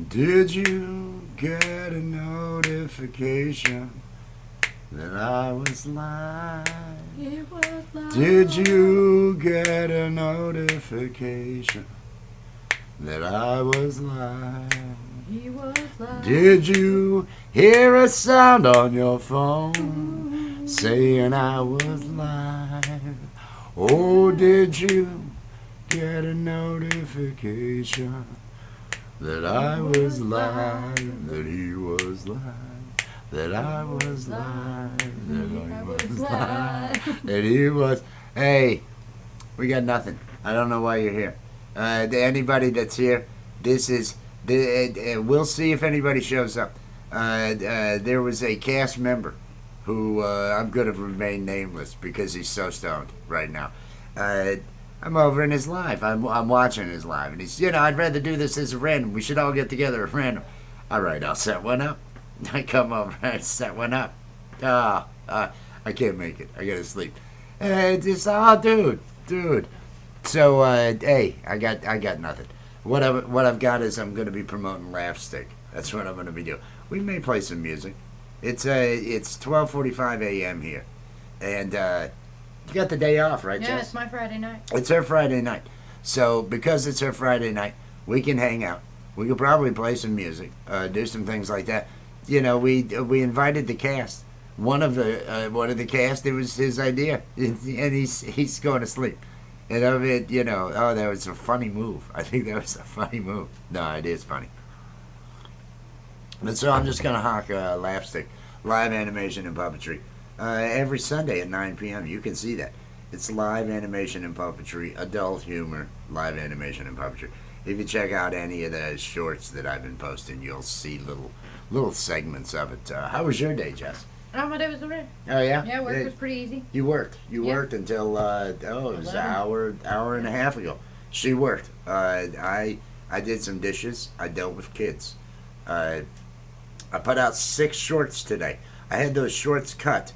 Did you get a notification that I was live? It was live. Did you get a notification that I was live? He was live. Did you hear a sound on your phone saying I was live? Oh, did you get a notification that I was live? That he was live? That I was live? That I was live? That he was. Hey, we got nothing. I don't know why you're here. Anybody that's here, this is. We'll see if anybody shows up. There was a cast member who I'm going to remain nameless because he's so stoned right now. I'm over in his live. I'm watching his live, and he's, I'd rather do this as a random. We should all get together at random. All right, I'll set one up. I come over, I set one up. I can't make it. I gotta sleep. Dude. So, hey, I got nothing. What I've got is I'm gonna be promoting LAPStick. That's what I'm gonna be doing. We may play some music. It's 12:45 a.m. here, and you got the day off, right, Yeah, Jess? it's my Friday night. It's her Friday night. So because it's her Friday night, we can hang out. We could probably play some music, do some things like that. We invited the cast. One of the cast, it was his idea, and he's going to sleep. And I mean, that was a funny move. I think that was a funny move. No, it is funny. But so I'm just gonna hawk LAPStick, live animation and puppetry, every Sunday at 9 p.m. You can see that. It's live animation and puppetry, adult humor, live animation and puppetry. If you check out any of the shorts that I've been posting, you'll see little segments of it. How was your day, Jess? Oh, my day was alright. Oh yeah. Yeah, work was pretty easy. You worked. You Yeah. worked until it was an 11. hour and a half ago. She worked. I did some dishes. I dealt with kids. I put out 6 shorts today. I had those shorts cut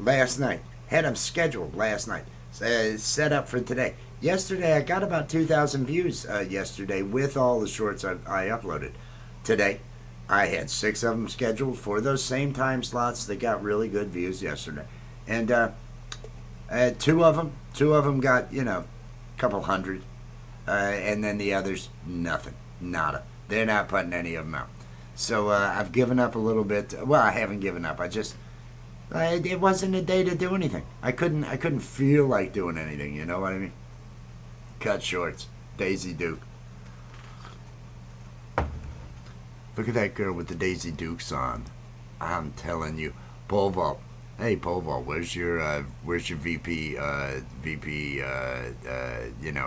last night. Had them scheduled last night. Set up for today. Yesterday I got about 2,000 views. Yesterday with all the shorts I uploaded. Today I had 6 of them scheduled for those same time slots that got really good views yesterday, and two of them got a couple hundred, and then the others nothing, nada. They're not putting any of them out. So I've given up a little bit. Well, I haven't given up. It wasn't a day to do anything. I couldn't feel like doing anything. You know what I mean? Cut shorts. Daisy Duke. Look at that girl with the Daisy Dukes on. I'm telling you, pole vault. Hey, pole vault. Where's your VP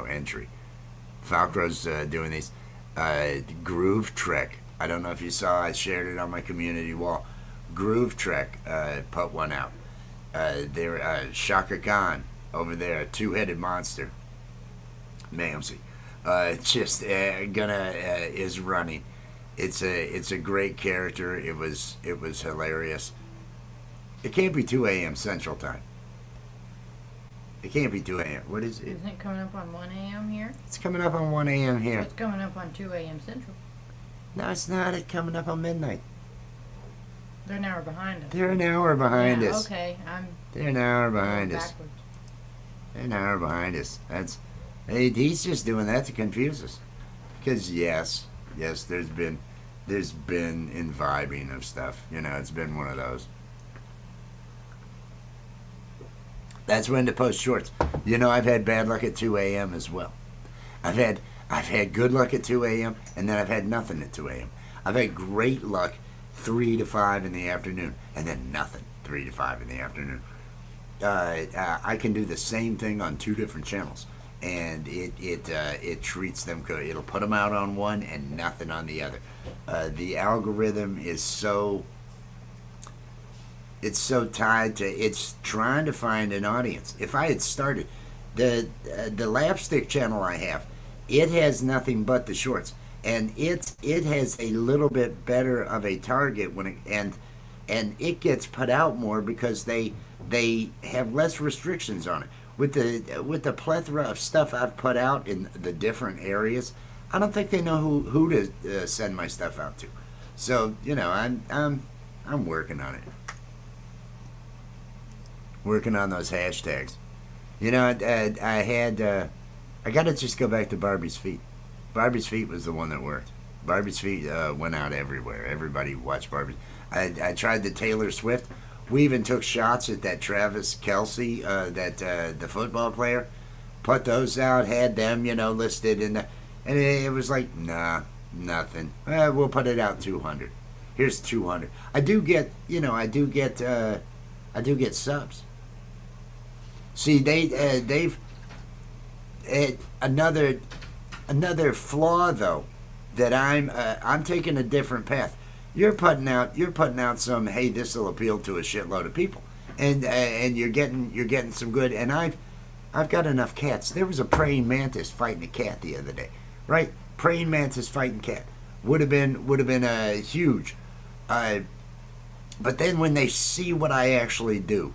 entry? Falcro's doing these Groove Trek. I don't know if you saw. I shared it on my community wall. Groove Trek put one out. They're Shaka Khan over there, two-headed monster. Mamsie, is running. It's a great character. It was hilarious. It can't be 2 a.m. Central Time. It can't be 2 a.m. What is it? Isn't it coming up on 1 a.m. here? It's coming up on 1 a.m. So here. it's coming up on 2 a.m. Central. No, it's not. It's coming up on midnight. They're an hour behind us. They're an hour behind yeah, us. Okay, I'm They're an hour behind us. backwards. They're an hour behind us. He's just doing that to confuse us. Because yes, there's been imbibing of stuff. It's been one of those. That's when to post shorts. I've had bad luck at 2 a.m. as well. I've had good luck at 2 a.m. and then I've had nothing at 2 a.m. I've had great luck 3 to 5 in the afternoon and then nothing 3 to 5 in the afternoon. I can do the same thing on 2 different channels, and it treats them good. It'll put them out on one and nothing on the other. The algorithm is so tied to, it's trying to find an audience. If I had started the LAPStick channel I have, it has nothing but the shorts, and it has a little bit better of a target and it gets put out more because they have less restrictions on it. With the plethora of stuff I've put out in the different areas, I don't think they know who to send my stuff out to. So I'm working on it. Working on those hashtags. I gotta just go back to Barbie's feet. Barbie's feet was the one that worked. Barbie's feet went out everywhere. Everybody watched Barbie. I tried the Taylor Swift. We even took shots at that Travis Kelce, the football player. Put those out, had them, listed and it was like, nah, nothing. We'll put it out 200. Here's 200. I do get subs. See, they've another flaw though that I'm taking a different path. You're putting out some, hey, this will appeal to a shitload of people, and you're getting some good. And I've got enough cats. There was a praying mantis fighting a cat the other day, right? Praying mantis fighting cat would have been huge, but then when they see what I actually do.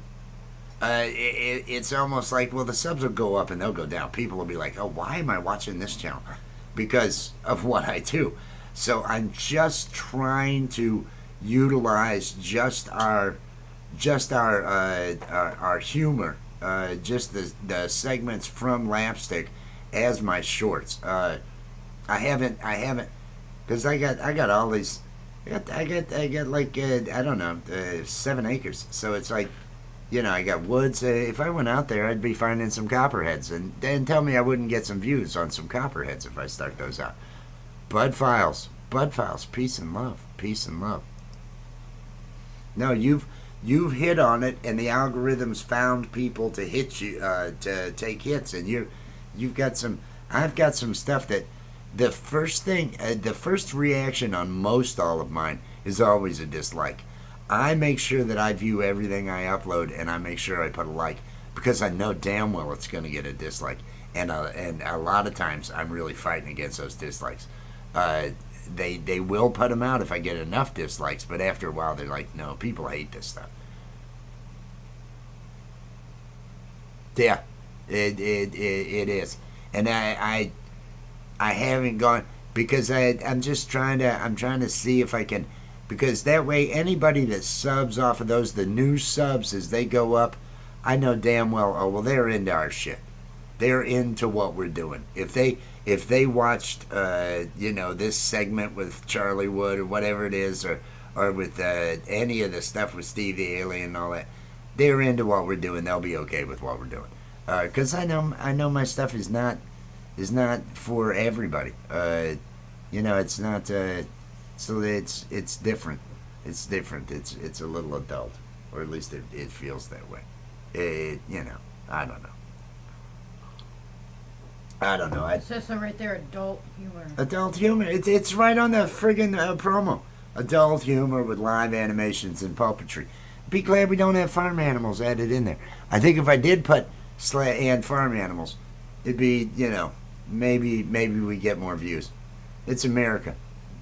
It's almost like, well, the subs will go up and they'll go down. People will be like, oh, why am I watching this channel? Because of what I do. So I'm just trying to utilize just our humor, just the segments from LAPStick as my shorts. I haven't, because I got all these. I got like I don't know, 7 acres. So it's like. I got woods. If I went out there, I'd be finding some copperheads. And then tell me I wouldn't get some views on some copperheads if I stuck those out. Bud files, peace and love, peace and love. No, you've hit on it, and the algorithms found people to hit you, to take hits, and you've got some. I've got some stuff that the first reaction on most all of mine is always a dislike. I make sure that I view everything I upload, and I make sure I put a like, because I know damn well it's going to get a dislike, and a lot of times I'm really fighting against those dislikes. They will put them out if I get enough dislikes, but after a while they're like, no, people hate this stuff. Yeah, it is, and I haven't gone because I'm trying to see if I can. Because that way, anybody that subs off of those, the new subs as they go up, I know damn well, oh, well, they're into our shit. They're into what we're doing. If they watched, this segment with Charlie Wood or whatever it is, or with any of the stuff with Steve the Alien and all that, they're into what we're doing. They'll be okay with what we're doing. Because I know my stuff is not for everybody. It's not. So it's different. It's different. It's a little adult, or at least it feels that way. I don't know. It says so right there, adult humor. Adult humor. It's right on the friggin' promo. Adult humor with live animations and puppetry. Be glad we don't have farm animals added in there. I think if I did put and farm animals, it'd be maybe we get more views. It's America.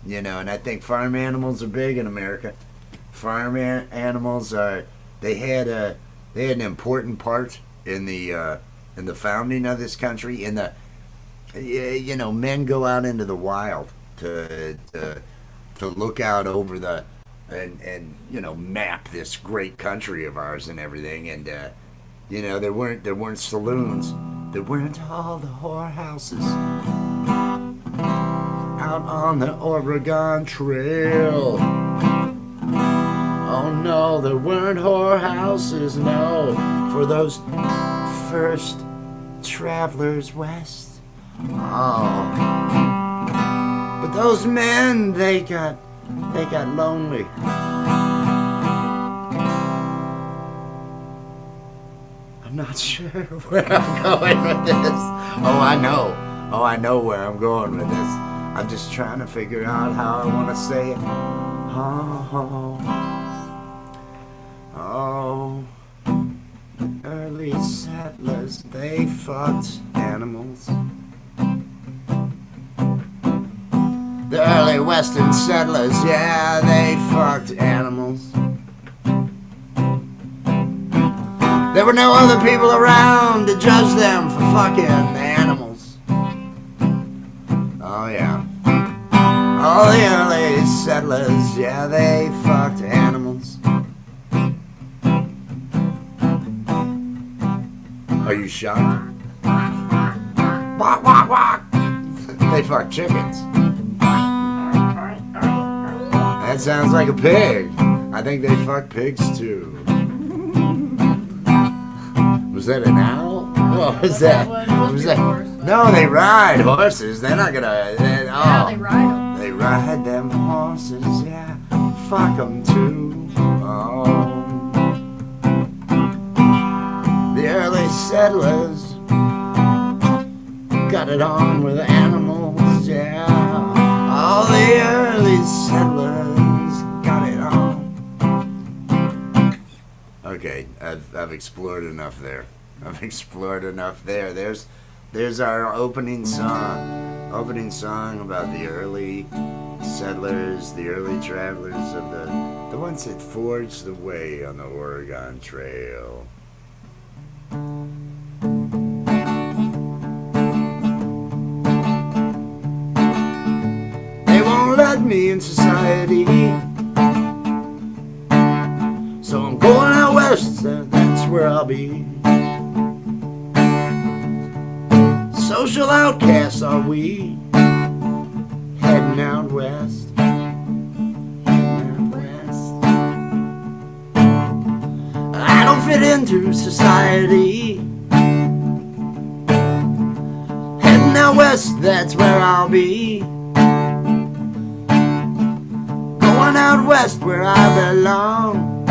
And I think farm animals are big in America. Farm animals they had an important part in the founding of this country. In the men go out into the wild to look out over the and map this great country of ours and everything. And there weren't saloons. There weren't all the whorehouses out on the Oregon Trail. Oh no, there weren't whorehouses, no, for those first travelers west. Oh, but those men, they got lonely. I'm not sure where I'm going with this. Oh, I know where I'm going with this. I'm just trying to figure out how I want to say it. Oh, the early settlers, they fucked animals. The early western settlers, yeah, they fucked animals. There were no other people around to judge them for fucking animals. Oh yeah. settlers, yeah, they fucked animals. Are you shocked? Walk, walk, walk. They fucked chickens. That sounds like a pig. I think they fuck pigs too. Was that an owl? What was that? Was that? No, they ride horses. They're not gonna. Yeah, they ride them. They ride them horses. Yeah, fuck them too. Oh, the early settlers got it on with animals. Yeah, all the early settlers got it on. Okay, I've explored enough there. There's our opening song. Opening song about the early settlers, the early travelers of the ones that forged the way on the Oregon Trail. They won't let me in society, so I'm going out west, that's where I'll be. Social outcasts are we, heading out west, heading out west. I don't fit into society, heading out west, that's where I'll be. Going out west where I belong,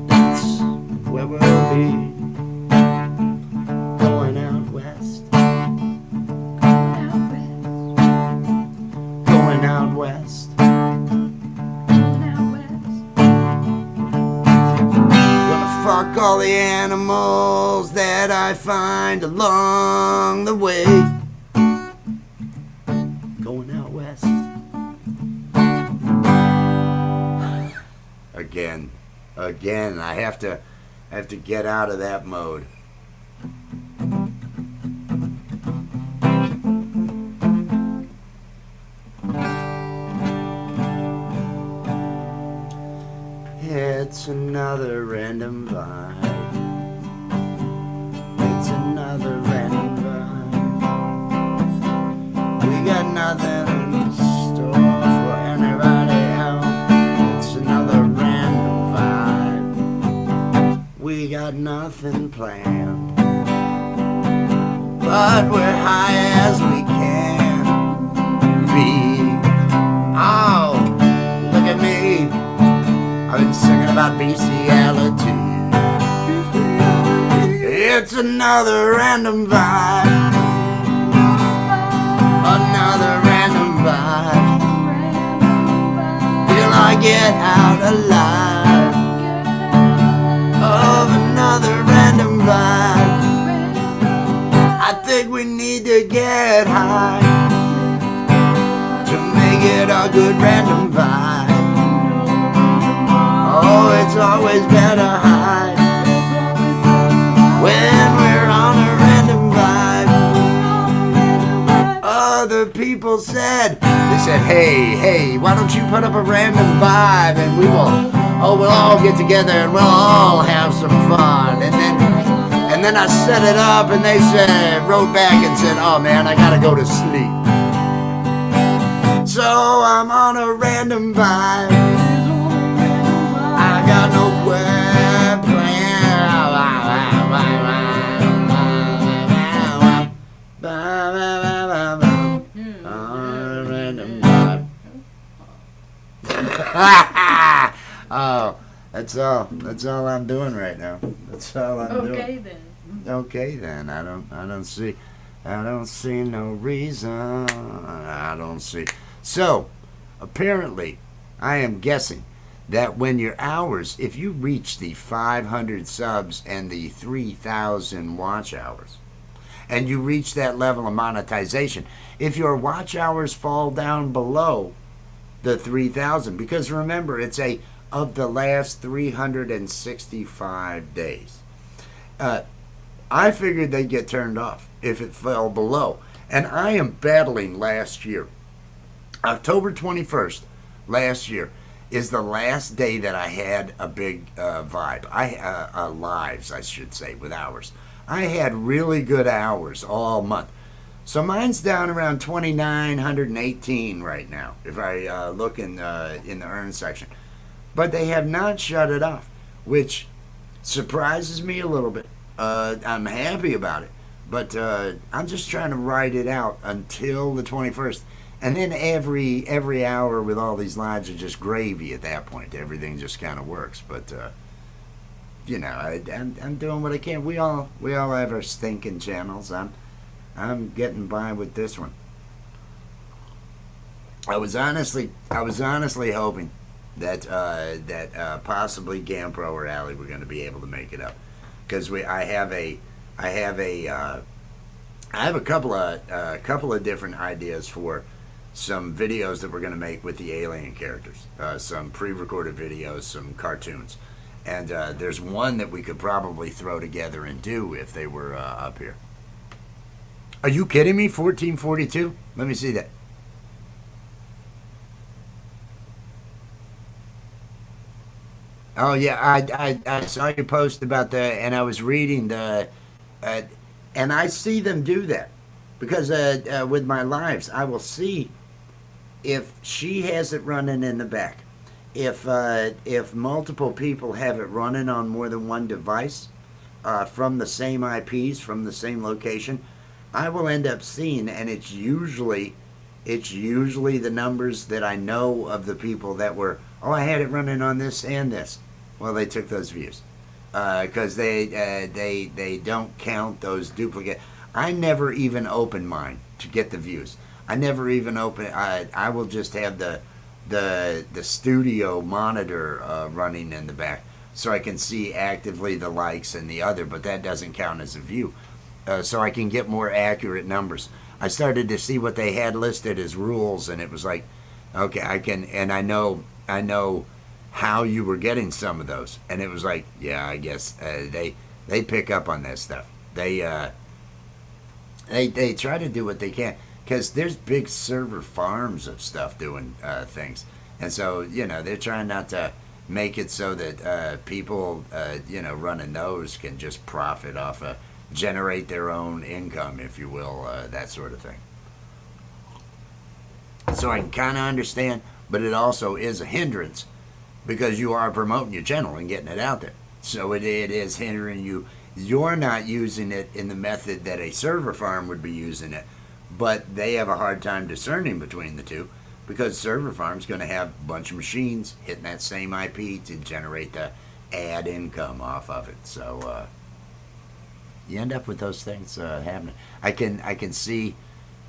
that's where we'll be. Going out west, going out west, gonna fuck all the animals that I find along the way. Going out west. Again, I have to get out of that mode. It's another random vibe. It's another random vibe. We got nothing in store for anybody else. It's another random vibe. We got nothing planned, but we're high as we can be. Oh, look at me. I've been singing about bestiality. It's another random vibe. Another random vibe. Till I get out alive of another random vibe. I think we need to get high to make it a good random vibe. Oh, it's always better high when we're on a random vibe. Other people said, hey, why don't you put up a random vibe and we'll all get together and we'll all have some fun. And then I set it up and they wrote back and said, oh man, I gotta go to sleep. So I'm on a random vibe. I got no Oh, that's all I'm doing right now. That's all I'm doing. Okay then. I don't see no reason. I don't see. So, apparently, I am guessing that when your hours, if you reach the 500 subs and the 3,000 watch hours, and you reach that level of monetization, if your watch hours fall down below the 3,000, because remember, it's of the last 365 days, I figured they'd get turned off if it fell below. And I am battling last year. October 21st last year is the last day that I had a big vibe. Lives, I should say, with hours. I had really good hours all month. So mine's down around 2,918 right now, if I look in the earn section. But they have not shut it off, which surprises me a little bit. I'm happy about it, but I'm just trying to ride it out until the 21st. And then every hour with all these lives are just gravy at that point. Everything just kind of works. But I'm doing what I can. We all have our stinking channels. I'm getting by with this one. I was honestly hoping that possibly GamePro or Alley were going to be able to make it up, because I have a couple of different ideas for some videos that we're going to make with the alien characters, some pre-recorded videos, some cartoons, and there's one that we could probably throw together and do if they were up here. Are you kidding me? 1442? Let me see that. Oh yeah, I saw your post about and I was reading and I see them do that, because with my lives, I will see if she has it running in the back. If multiple people have it running on more than one device, from the same IPs, from the same location, I will end up seeing, and it's usually the numbers that I know of the people that were, oh, I had it running on this and this. Well, they took those views, because they don't count those duplicate. I never even open mine to get the views. I never even open. I will just have the studio monitor running in the back, so I can see actively the likes and the other, but that doesn't count as a view. So I can get more accurate numbers. I started to see what they had listed as rules, and it was like, okay, I can, and I know how you were getting some of those, and it was like, yeah, I guess they pick up on that stuff. They try to do what they can, because there's big server farms of stuff doing things, and so they're trying not to make it so that people running those can just profit off generate their own income, if you will, that sort of thing. So I can kind of understand, but it also is a hindrance, because you are promoting your channel and getting it out there. So it is hindering you. You're not using it in the method that a server farm would be using it, but they have a hard time discerning between the two, because server farm's going to have a bunch of machines hitting that same IP to generate the ad income off of it. So you end up with those things happening. I can see,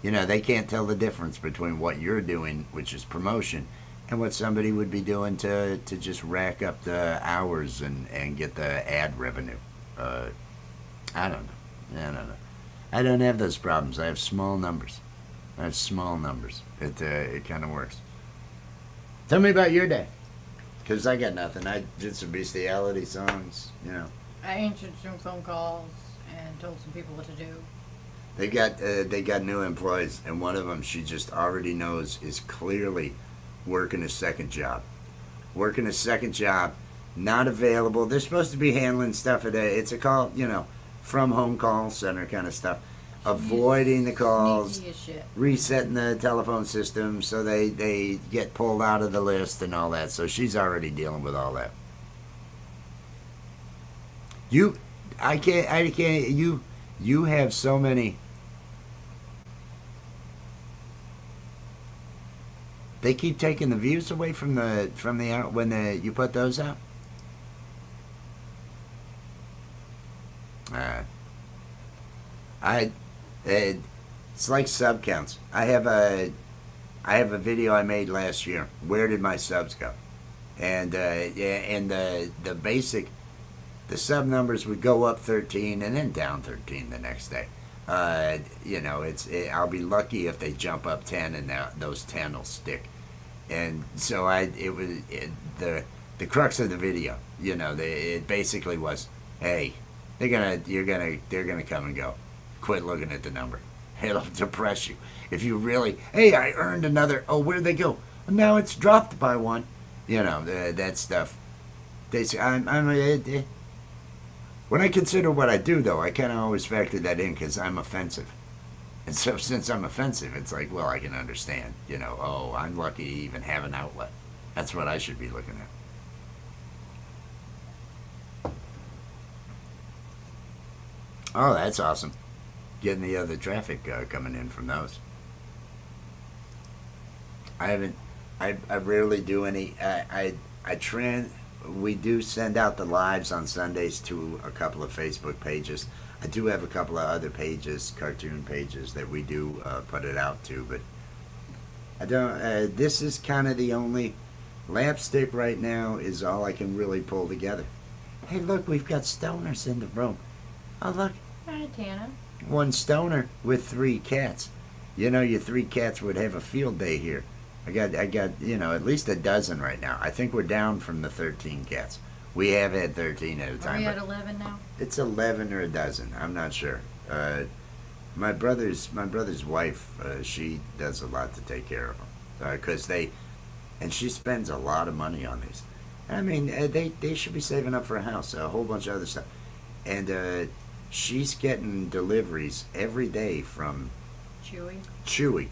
they can't tell the difference between what you're doing, which is promotion, and what somebody would be doing to just rack up the hours and get the ad revenue. I don't know. I don't have those problems. I have small numbers. It kind of works. Tell me about your day, because I got nothing. I did some bestiality songs, I answered some phone calls and told some people what to do. They got new employees, and one of them, she just already knows, is clearly working a second job. Not available. They're supposed to be handling stuff it's a call, from home call center kind of stuff. Avoiding the calls, resetting the telephone system so they get pulled out of the list and all that. So she's already dealing with all that. You have so many. They keep taking the views away from the out when you put those out. It's like sub counts. I have a video I made last year. Where did my subs go? And the basic, the sub numbers would go up 13 and then down 13 the next day. I'll be lucky if they jump up 10 and those 10 will stick. And so the crux of the video, it basically was, hey, they're gonna come and go. Quit looking at the number. It'll depress you. If you really, hey, I earned another. Oh, where'd they go? Now it's dropped by one. You know that stuff. They say when I consider what I do, though, I kind of always factor that in because I'm offensive. And so since I'm offensive, it's like, well, I can understand. You know, oh, I'm lucky to even have an outlet. That's what I should be looking at. Oh, that's awesome. Getting the other traffic coming in from those. I haven't. I rarely do any. We do send out the lives on Sundays to a couple of Facebook pages. I do have a couple of other pages, cartoon pages that we do put it out to, but I don't. This is kind of the only LAPStick right now is all I can really pull together. Hey, look, we've got stoners in the room. Oh, look. Hi, Tana. One stoner with 3 cats. You know, your 3 cats would have a field day here. I got, at least a dozen right now. I think we're down from the 13 cats. We have had 13 at a Are time. we at 11 now? It's 11 or a dozen. I'm not sure. My brother's wife, she does a lot to take care of them, because and she spends a lot of money on these. I mean, they should be saving up for a house, a whole bunch of other stuff, and she's getting deliveries every day from Chewy.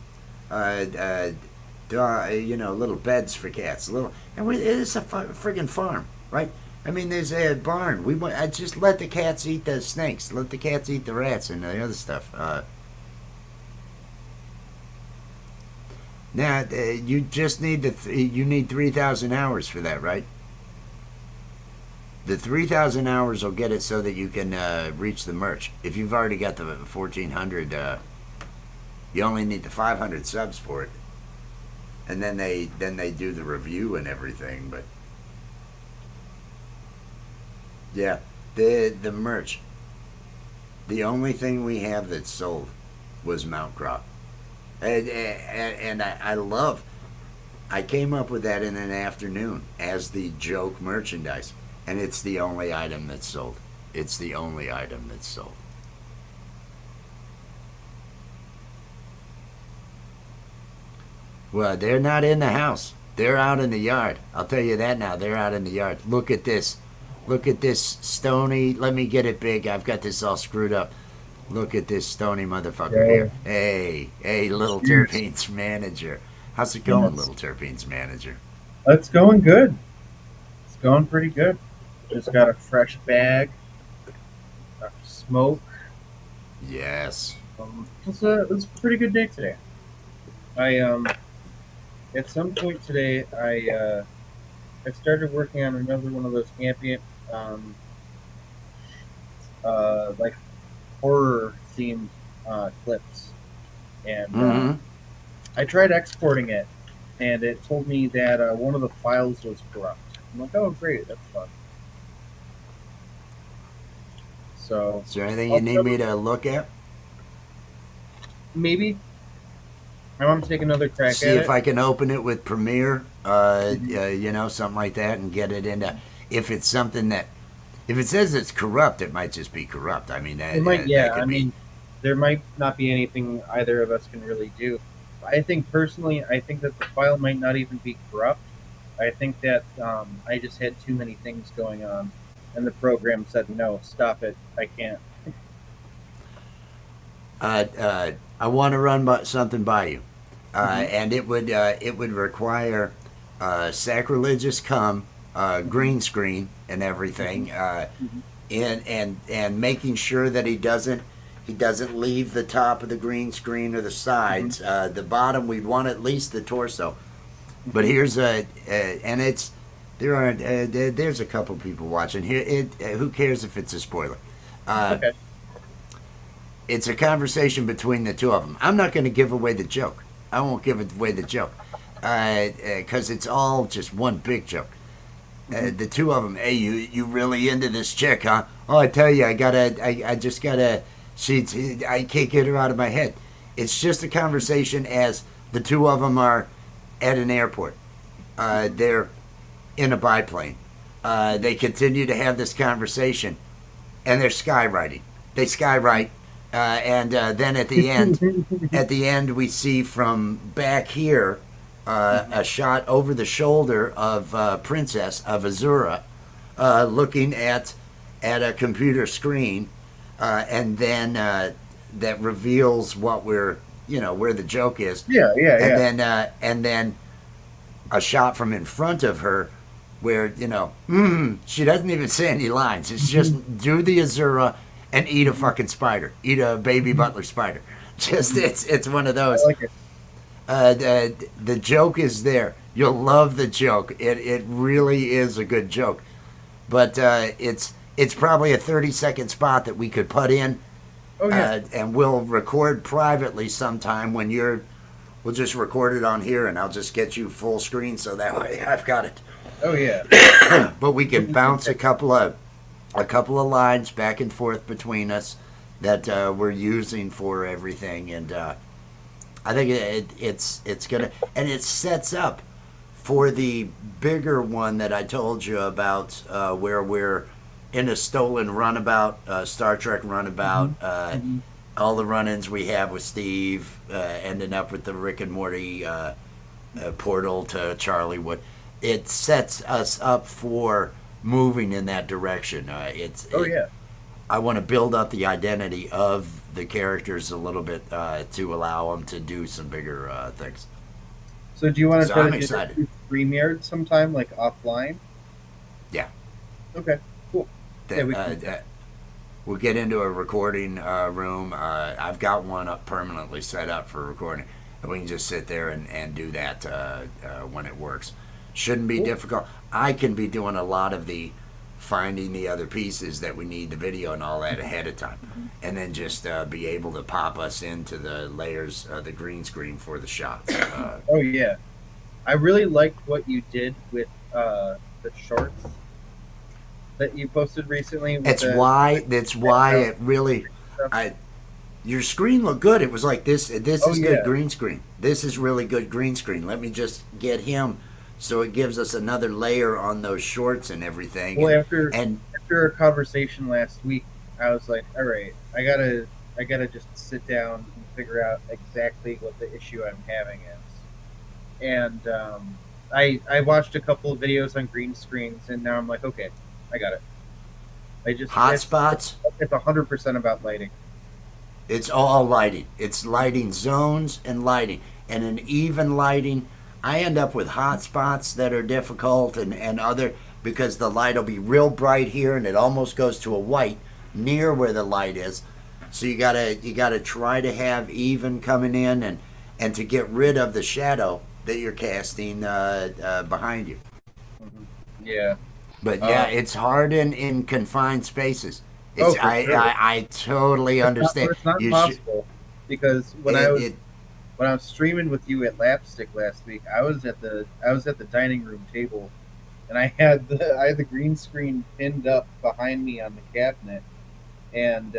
Little beds for cats. It's a friggin' farm, right? I mean, there's a barn. I just let the cats eat the snakes. Let the cats eat the rats and the other stuff. Now, you just need you need 3,000 hours for that, right? The 3,000 hours will get it so that you can reach the merch. If you've already got the 1,400, you only need the 500 subs for it, and then they do the review and everything. But yeah, the merch. The only thing we have that's sold was Mount Crop, and I love. I came up with that in an afternoon as the joke merchandise. And it's the only item that's sold. It's the only item that's sold. Well, they're not in the house. They're out in the yard. I'll tell you that now. They're out in the yard. Look at this. Look at this stony. Let me get it big. I've got this all screwed up. Look at this stony motherfucker here. Hey, Little Terpenes manager. How's it going, Little Terpenes manager? It's going good. It's going pretty good. Just got a fresh bag of smoke. Yes. It was a pretty good day today. At some point today, I started working on another one of those ambient, like horror themed clips, and I tried exporting it, and it told me that one of the files was corrupt. I'm like, oh great, that's fun. So, is there anything you need me to look at? Maybe. I want to take another crack See at if it. I can open it with Premiere, something like that, and get it into. If it's something that, if it says it's corrupt, it might just be corrupt. I mean, It might, yeah. I mean, there might not be anything either of us can really do. I think personally, I think that the file might not even be corrupt. I think that I just had too many things going on, and the program said, "No, stop it. I can't." I want to run something by you, and it would require sacrilegious green screen and everything, and making sure that he doesn't leave the top of the green screen or the sides. The bottom, we'd want at least the torso. But here's and it's there's a couple people watching here. Who cares if it's a spoiler? Okay. It's a conversation between the two of them. I'm not going to give away the joke. I won't give away the joke because it's all just one big joke. The two of them. Hey, you really into this chick, huh? Oh, I tell you, I just gotta. I can't get her out of my head. It's just a conversation as the two of them are at an airport. They're in a biplane. They continue to have this conversation, and they're skywriting. They skywrite. And then at the end, we see from back here a shot over the shoulder of Princess of Azura, looking at a computer screen, and then that reveals what where the joke is. Yeah, yeah, and yeah. then a shot from in front of her where she doesn't even say any lines. It's just do the Azura and eat a fucking spider, eat a baby butler spider. Just it's one of I those. like it. The joke is there. You'll love the joke. It really is a good joke, but it's probably a 30-second spot that we could put in, Oh yeah. and we'll record privately sometime when you're. We'll just record it on here, and I'll just get you full screen so that way I've got it. Oh yeah. But we can bounce a couple of lines back and forth between us that we're using for everything, and I think it's gonna, and it sets up for the bigger one that I told you about, where we're in a stolen runabout, Star Trek runabout. Mhm. All the run-ins we have with Steve, ending up with the Rick and Morty portal to Charliewood. It sets us up for moving in that direction. Oh yeah. I want to build up the identity of the characters a little bit, to allow them to do some bigger things. So do you want to So try I'm to do excited. StreamYard sometime, like offline? Yeah. Okay. Cool. Yeah, we can. We'll get into a recording room. I've got one up permanently set up for recording, and we can just sit there and do that when it works. Shouldn't be Cool. difficult. I can be doing a lot of the finding the other pieces that we need, the video and all that ahead of time, and then just be able to pop us into the layers, the green screen for the shots. Oh yeah. I really liked what you did with the shorts that you posted recently. With That's the why it really. stuff. Your screen looked good. It was like this. This Oh is yeah. good green screen. This is really good green screen. Let me just get him, so it gives us another layer on those shorts and everything. Well, And, and after our conversation last week, I was like, all right, I gotta just sit down and figure out exactly what the issue I'm having is. And I watched a couple of videos on green screens, and now I'm like, okay, I got it. hot spots. It's 100% about lighting. It's all lighting. It's lighting zones and lighting, and an even lighting. I end up with hot spots that are difficult, and other, because the light will be real bright here and it almost goes to a white near where the light is. So you gotta try to have even coming in, and to get rid of the shadow that you're casting behind you. Yeah. But yeah, it's hard in confined spaces. Oh, It's for I, sure. I totally understand. It's not You should. possible because when I was streaming with you at LAPStick last week, I was at the dining room table, and I had the green screen pinned up behind me on the cabinet, and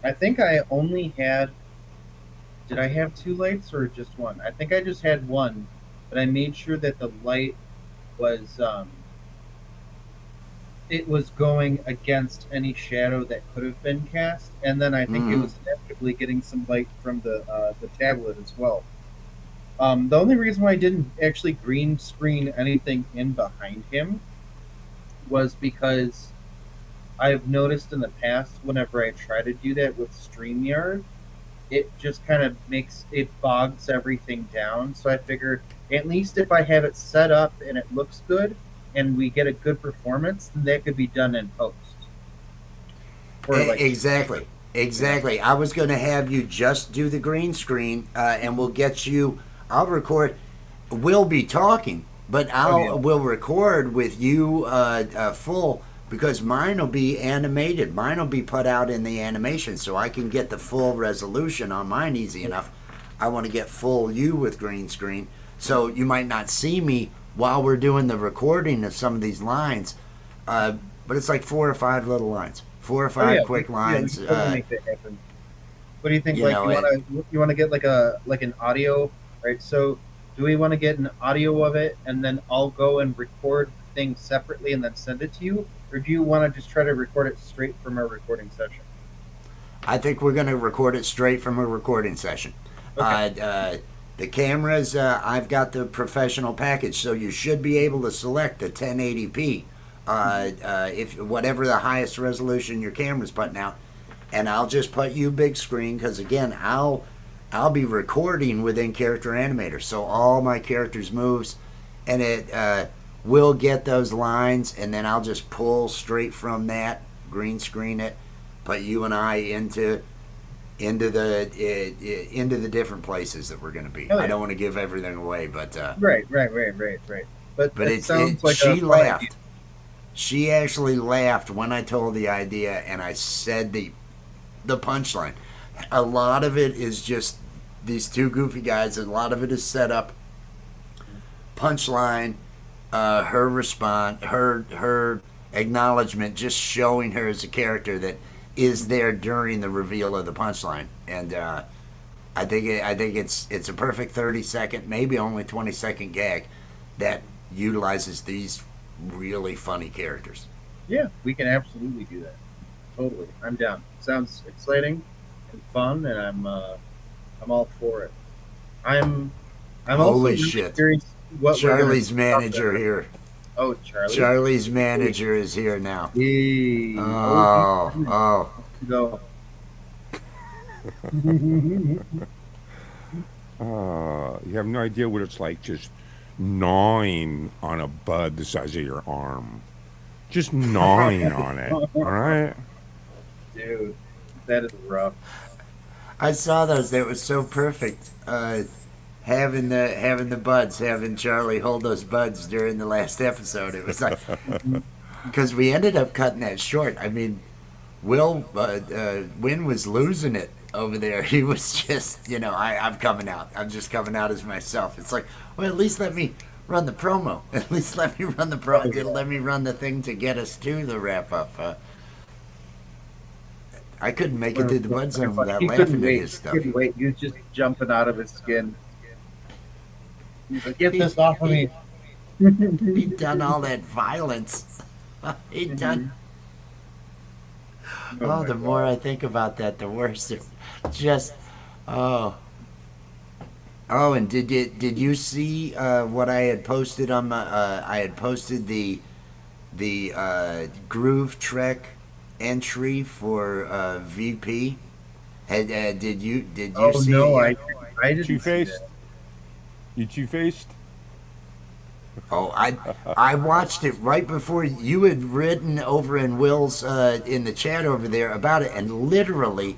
I think I only had. Did I have two lights or just one? I think I just had one, but I made sure that the light was it was going against any shadow that could have been cast, and then I think it was inevitably getting some light from the tablet as well. The only reason why I didn't actually green screen anything in behind him was because I've noticed in the past whenever I try to do that with StreamYard, it just kind of makes it bogs everything down. So I figure at least if I have it set up and it looks good and we get a good performance, then that could be done in post. Or like Exactly. I was going to have you just do the green screen, and we'll get you. I'll record. We'll be talking, but we'll record with you full, because mine will be animated. Mine will be put out in the animation, so I can get the full resolution on mine easy enough. I want to get full you with green screen, so you might not see me while we're doing the recording of some of these lines, but it's like 4 or 5 little lines, 4 or 5 quick lines. We can totally make that happen. What do you think? You Like know, you want to get like an audio, right? So do we want to get an audio of it and then I'll go and record things separately and then send it to you, or do you want to just try to record it straight from our recording session? I think we're going to record it straight from a recording session. The cameras, I've got the professional package, so you should be able to select the 1080p, if whatever the highest resolution your camera's putting out, and I'll just put you big screen because again, I'll be recording within Character Animator, so all my characters' moves, and it will get those lines, and then I'll just pull straight from that, green screen it, put you and I into the different places that we're going to be. Oh, yeah. I don't want to give everything away, but Right. But it sounds like she a fun laughed. idea. She actually laughed when I told the idea and I said the punchline. A lot of it is just these two goofy guys. A lot of it is set up. Punchline, her response, her acknowledgement, just showing her as a character that is there during the reveal of the punchline, and I think it's a perfect 30-second, maybe only 20-second gag that utilizes these really funny characters. Yeah, we can absolutely do that. Totally, I'm down. Sounds exciting and fun, and I'm all for it. I'm also Holy really shit. curious what Charlie's we're gonna manager here. Oh, Charlie. Charlie's manager is here now. Hey. Oh. Go. You have no idea what it's like just gnawing on a bud the size of your arm. Just gnawing on it. All right? Dude, that is rough. I saw those. They were so perfect. Having the buds, having Charlie hold those buds during the last episode. It was like because we ended up cutting that short. I mean, Win was losing it over there. He was just, I'm coming out. I'm just coming out as myself. It's like, well, at least let me run the promo. At least let me run the promo. Let me run the thing to get us to the wrap up. I couldn't make it through the Bud Zone without laughing at his stuff. He couldn't wait. He was just jumping out of his skin. He's like, get this off of me. He'd done all that violence. He'd done. Oh, the more I think about that, the worse it just. Oh, and did you see what I had posted on my? I had posted the Groove Trek entry for VP. Did you see? No, it? I didn't. Two-faced? You two-faced? Oh, I watched it right before you had written over in Will's in the chat over there about it, and literally,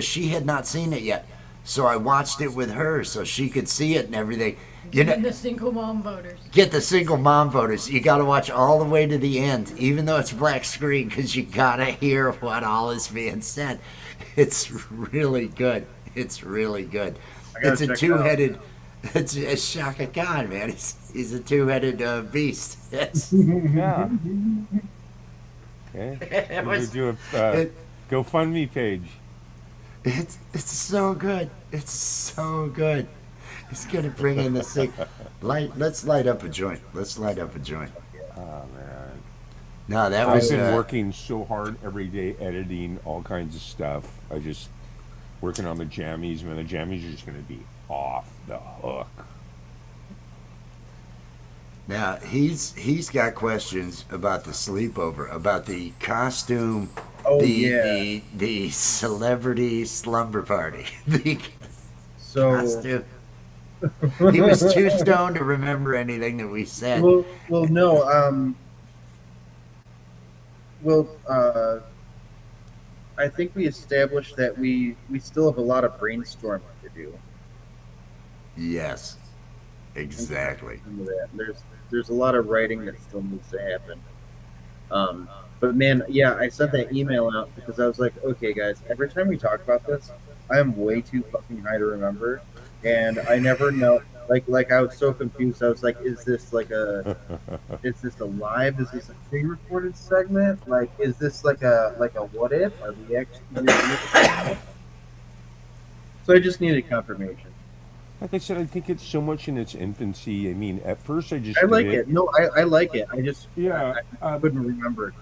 she had not seen it yet, so I watched it with her so she could see it and everything. Get the single mom voters. Get the single mom voters. You got to watch all the way to the end, even though it's black screen, because you got to hear what all is being said. It's really good. It's really good. It's a two-headed. It's a Shaka Khan, man. He's a two-headed beast. Yes. Yeah. Okay. We'll do a GoFundMe page. It's so good. It's so good. It's gonna bring in the sick light. Let's light up a joint. Oh man. No, that I've was. been working so hard every day editing all kinds of stuff. I just working on the jammies. Man, the jammies are just gonna be off the hook. Now he's got questions about the sleepover, about the costume, Oh, the celebrity slumber party. The So, costume. He was too stoned to remember anything that we said. no. I think we established that we still have a lot of brainstorming to do. Yes, exactly. There's a lot of writing that still needs to happen. But man, yeah, I sent that email out because I was like, okay, guys, every time we talk about this, I am way too fucking high to remember, and I never know. Like I was so confused. I was like, is this a live? Is this a pre-recorded segment? Like, is this like a what if? Are we actually? So I just needed confirmation. Like I said, I think it's so much in its infancy. I mean, at first I just I like did it. No, I like it. I just Yeah, I couldn't remember.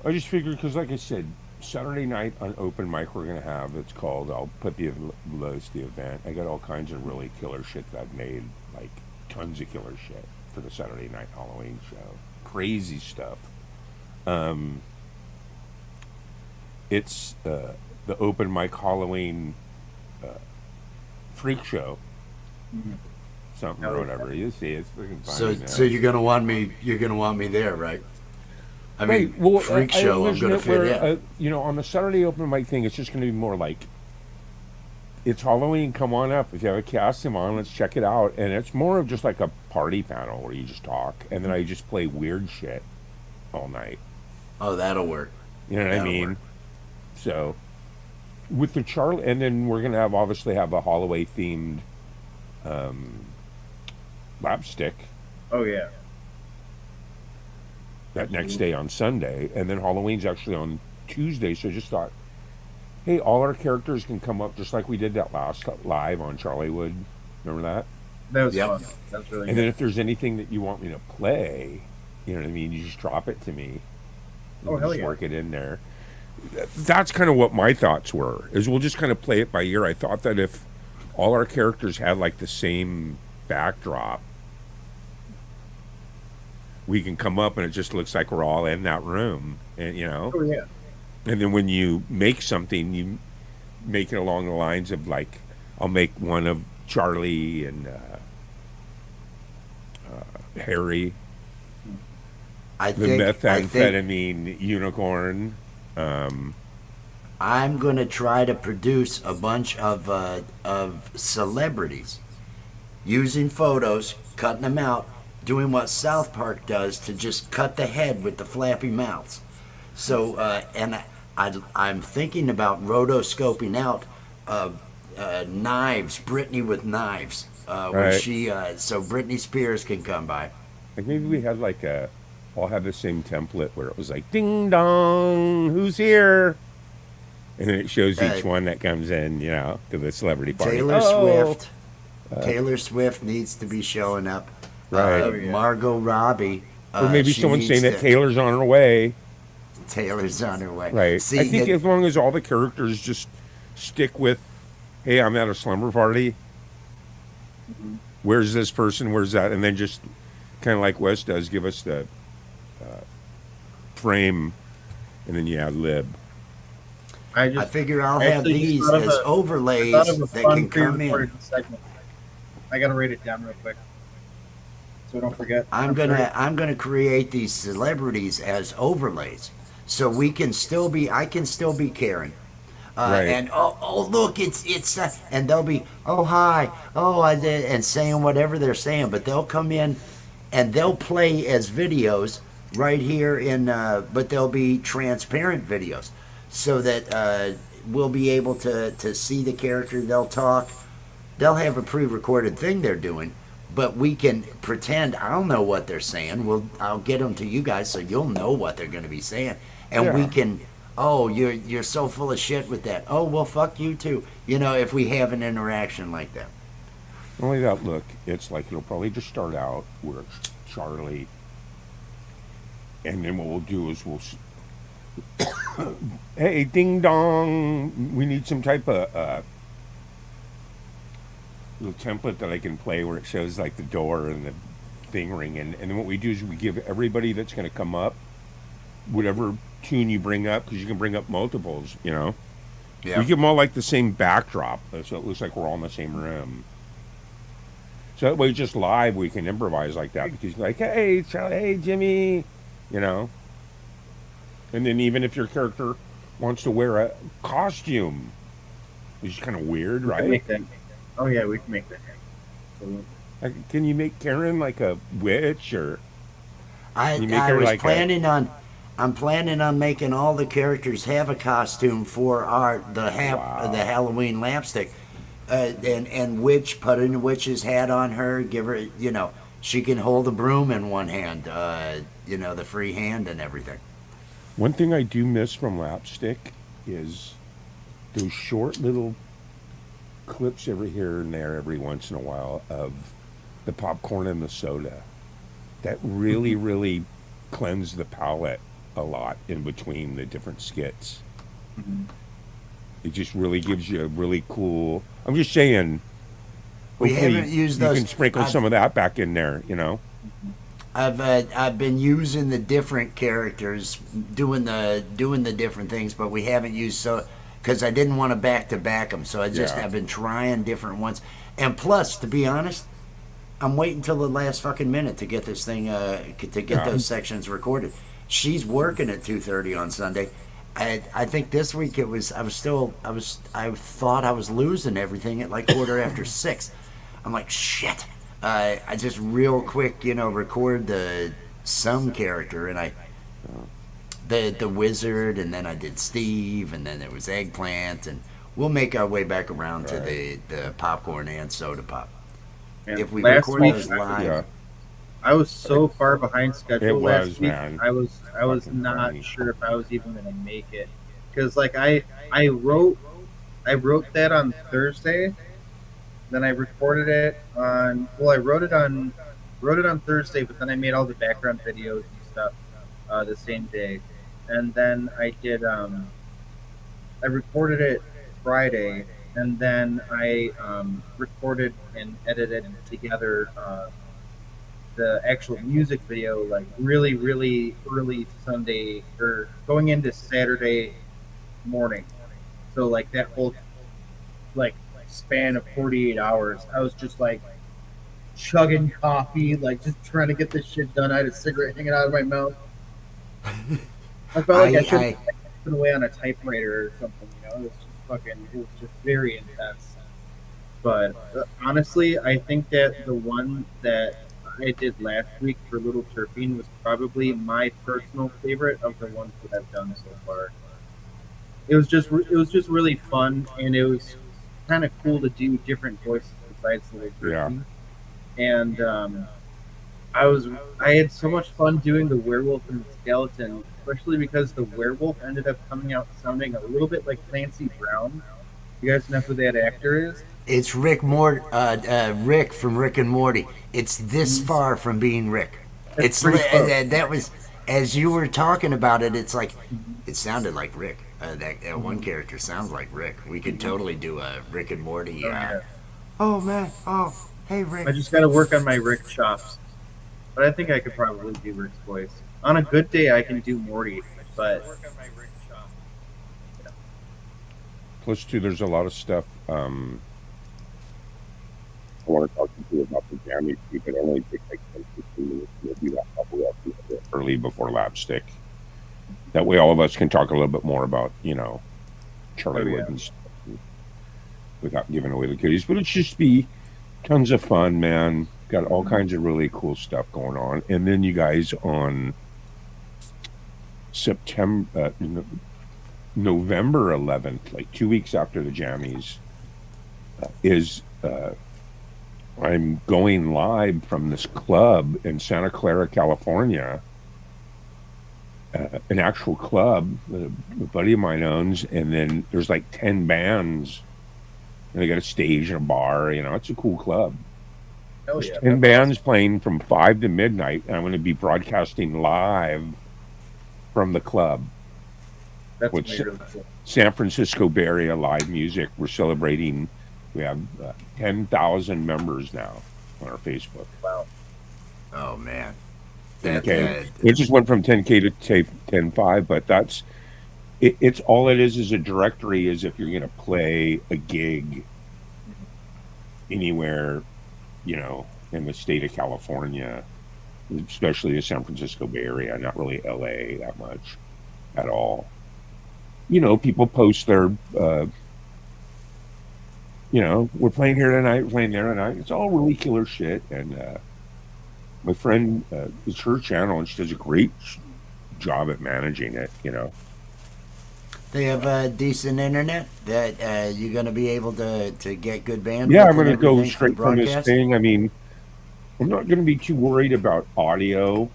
I just figured because, like I said, Saturday night on open mic we're gonna have. It's called. I'll put the list the event. I got all kinds of really killer shit that I've made, like tons of killer shit for the Saturday night Halloween show. Crazy stuff. Um, it's the open mic Halloween freak show, something or whatever. You see, it's freaking funny. So you're gonna want me. You're gonna want me there, right? I mean, Right. Well, freak I show. I'm envision gonna it fit where, in. you know, on the Saturday open mic thing, it's just going to be more like it's Halloween. Come on up. If you have a costume on, let's check it out. And it's more of just like a party panel where you just talk, and then I just play weird shit all night. Oh, that'll work. You know what I That'll mean? work. So with the Charlie, and then we're gonna have obviously have a Holloway themed LAPStick Oh yeah. that next day on Sunday, and then Halloween's actually on Tuesday. So I just thought, hey, all our characters can come up just like we did that last live on Charliewood. Remember that? That was Yep. fun. That was really And good. then if there's anything that you want me to play, you know what I mean, you just drop it to me. And Oh, hell just yeah. work it in there. That's kind of what my thoughts were. Is we'll just kind of play it by ear. I thought that if all our characters had like the same backdrop, we can come up and it just looks like we're all in that room, and you know. Oh yeah. And then when you make something, you make it along the lines of like, I'll make one of Charlie and Harry, I the think. I think methamphetamine unicorn. I'm gonna try to produce a bunch of celebrities using photos, cutting them out, doing what South Park does to just cut the head with the flappy mouths. So, I'm thinking about rotoscoping out knives, Britney with knives. When Right. she, so Britney Spears can come by. Like maybe we had like all have the same template where it was like ding dong, who's here, and then it shows each one that comes in, you know, to the celebrity party. Taylor Oh, Swift. Taylor Swift needs to be showing up. Right. Oh, yeah. Margot Robbie. Or maybe she someone's saying needs that to- Taylor's on her way. Taylor's on her way. Right. See, I think that- as long as all the characters just stick with, hey, I'm at a slumber party. Where's this person? Where's that? And then just kind of like Wes does, give us the frame, and then you add lib. I I just figure I'll I have actually just these thought of as a- overlays thought of a that fun can come in. pre-recorded segment. I gotta write it down real quick, so I don't forget. I'm sorry. gonna create these celebrities as overlays, so we can still be. I can still be Karen. Right. And oh look, it's and they'll be oh hi oh I did and saying whatever they're saying, but they'll come in and they'll play as videos right here in but they'll be transparent videos so that we'll be able to see the character. They'll talk. They'll have a pre-recorded thing they're doing, but we can pretend I'll know what they're saying. I'll get them to you guys so you'll know what they're going to be saying, and we Yeah. can. Oh, you're so full of shit with that. Oh, well, fuck you too. You know, if we have an interaction like that. Not only that, look, it's like it'll probably just start out where it's Charlie, and then what we'll do is hey, ding dong, we need some type of little template that I can play where it shows like the door and the thing ringing, and then what we do is we give everybody that's going to come up whatever tune you bring up, because you can bring up multiples, you know. Yeah. We give them all like the same backdrop, so it looks like we're all in the same room. So that way, just live, we can improvise like that, because you're like, hey, Charlie, hey, Jimmy, you know. And then even if your character wants to wear a costume, which is kind of weird, We can right? make that. Oh yeah, we can make that. So, Like, can you make Karen like a witch, or you make I her was like planning on. I'm planning on making all the characters have a costume for the Halloween lapstick, and witch putting a witch's hat on her, give her she can hold a broom in one hand, the free hand and everything. One thing I do miss from LAPStick is those short little clips every here and there, every once in a while, of the popcorn and the soda. That really, really cleanse the palate a lot in between the different skits. Mhm. It just really gives you a really cool. I'm just saying. We Hopefully, haven't used you those. can sprinkle I've some of that back in there. Mhm. I've been using the different characters, doing the different things, but we haven't used so because I didn't want to back them. So Yeah. I've been trying different ones, and plus, to be honest, I'm waiting till the last fucking minute to get this thing to get Yeah. those sections recorded. She's working at 2:30 on Sunday. I think this week it was I thought I was losing everything at like quarter after 6. I'm like shit. I just real quick record the some character, and I Yeah. the wizard, and then I did Steve, and then there was Eggplant, and we'll make our way back around to Right. the popcorn and soda pop. And If we last record week, those live, Yeah. I was so far behind It schedule last was, week. man. I was Fucking not funny. sure if I was even gonna make it because like I wrote that on Thursday. Then I recorded it on. Well, I wrote it on Thursday, but then I made all the background videos and stuff the same day, and then I recorded it Friday, and then I recorded and edited together the actual music video like really really early Sunday or going into Saturday morning. So like that whole like span of 48 hours, I was just like chugging coffee, like just trying to get this shit done. I had a cigarette hanging out of my mouth. I felt like I should have I been away on a typewriter or something. It was just fucking. It was just very intense. But honestly, I think that the one that I did last week for Little Terpene was probably my personal favorite of the ones that I've done so far. It was just really fun, and it was kind of cool to do different voices besides Little Yeah. Terpene. And I was I had so much fun doing the werewolf and the skeleton, especially because the werewolf ended up coming out sounding a little bit like Clancy Brown. You guys know who that actor is? It's Rick from Rick and Morty. It's this far from being Rick. That's pretty close. That was as you were talking about it. It's like Mhm. it sounded like Rick. That one Mhm. character sounds like Rick. We could Mhm. totally do a Rick and Morty. Oh yeah. Oh man. Oh hey I Rick. just got to work on my Rick chops, but I think I could probably do Rick's voice. On a good day, I can do Morty, but Plus, too, there's a lot of stuff. I want to talk to you about the jammy too, but only take like 10, 15 minutes. We'll do that probably up a little bit early before LAPStick. That way, all of us can talk a little bit more about, Charlie oh Wood yeah. and stuff without giving away the goodies. But it's just be tons of fun, man. Got all Mhm. kinds of really cool stuff going on. And then you guys on September, November 11th, like 2 weeks after the jammies, is I'm going live from this club in Santa Clara, California, an actual club that a buddy of mine owns, and then there's like 10 bands, and they got a stage and a bar. It's a cool club. Hell There's yeah. 10 That's bands awesome. playing from 5 to midnight, and I'm going to be broadcasting live from the club That's with gonna be really cool. San Francisco Bay Area live music. We're celebrating. We have 10,000 members now on our Facebook. Wow. Oh man. That 10K. It just went from 10K to 10.5, but it's all it is a directory. Is if you're going to play a gig anywhere, in the state of California, especially the San Francisco Bay Area, not really LA that much at all. People post their, we're playing here tonight, we're playing there tonight. It's all really killer shit. And my friend, it's her channel, and she does a great job at managing it. they have a decent internet that you're going to be able to get good Yeah, I'm bandwidth and going to go everything for the straight from this broadcast. thing. I mean, I'm not going to be too worried about audio.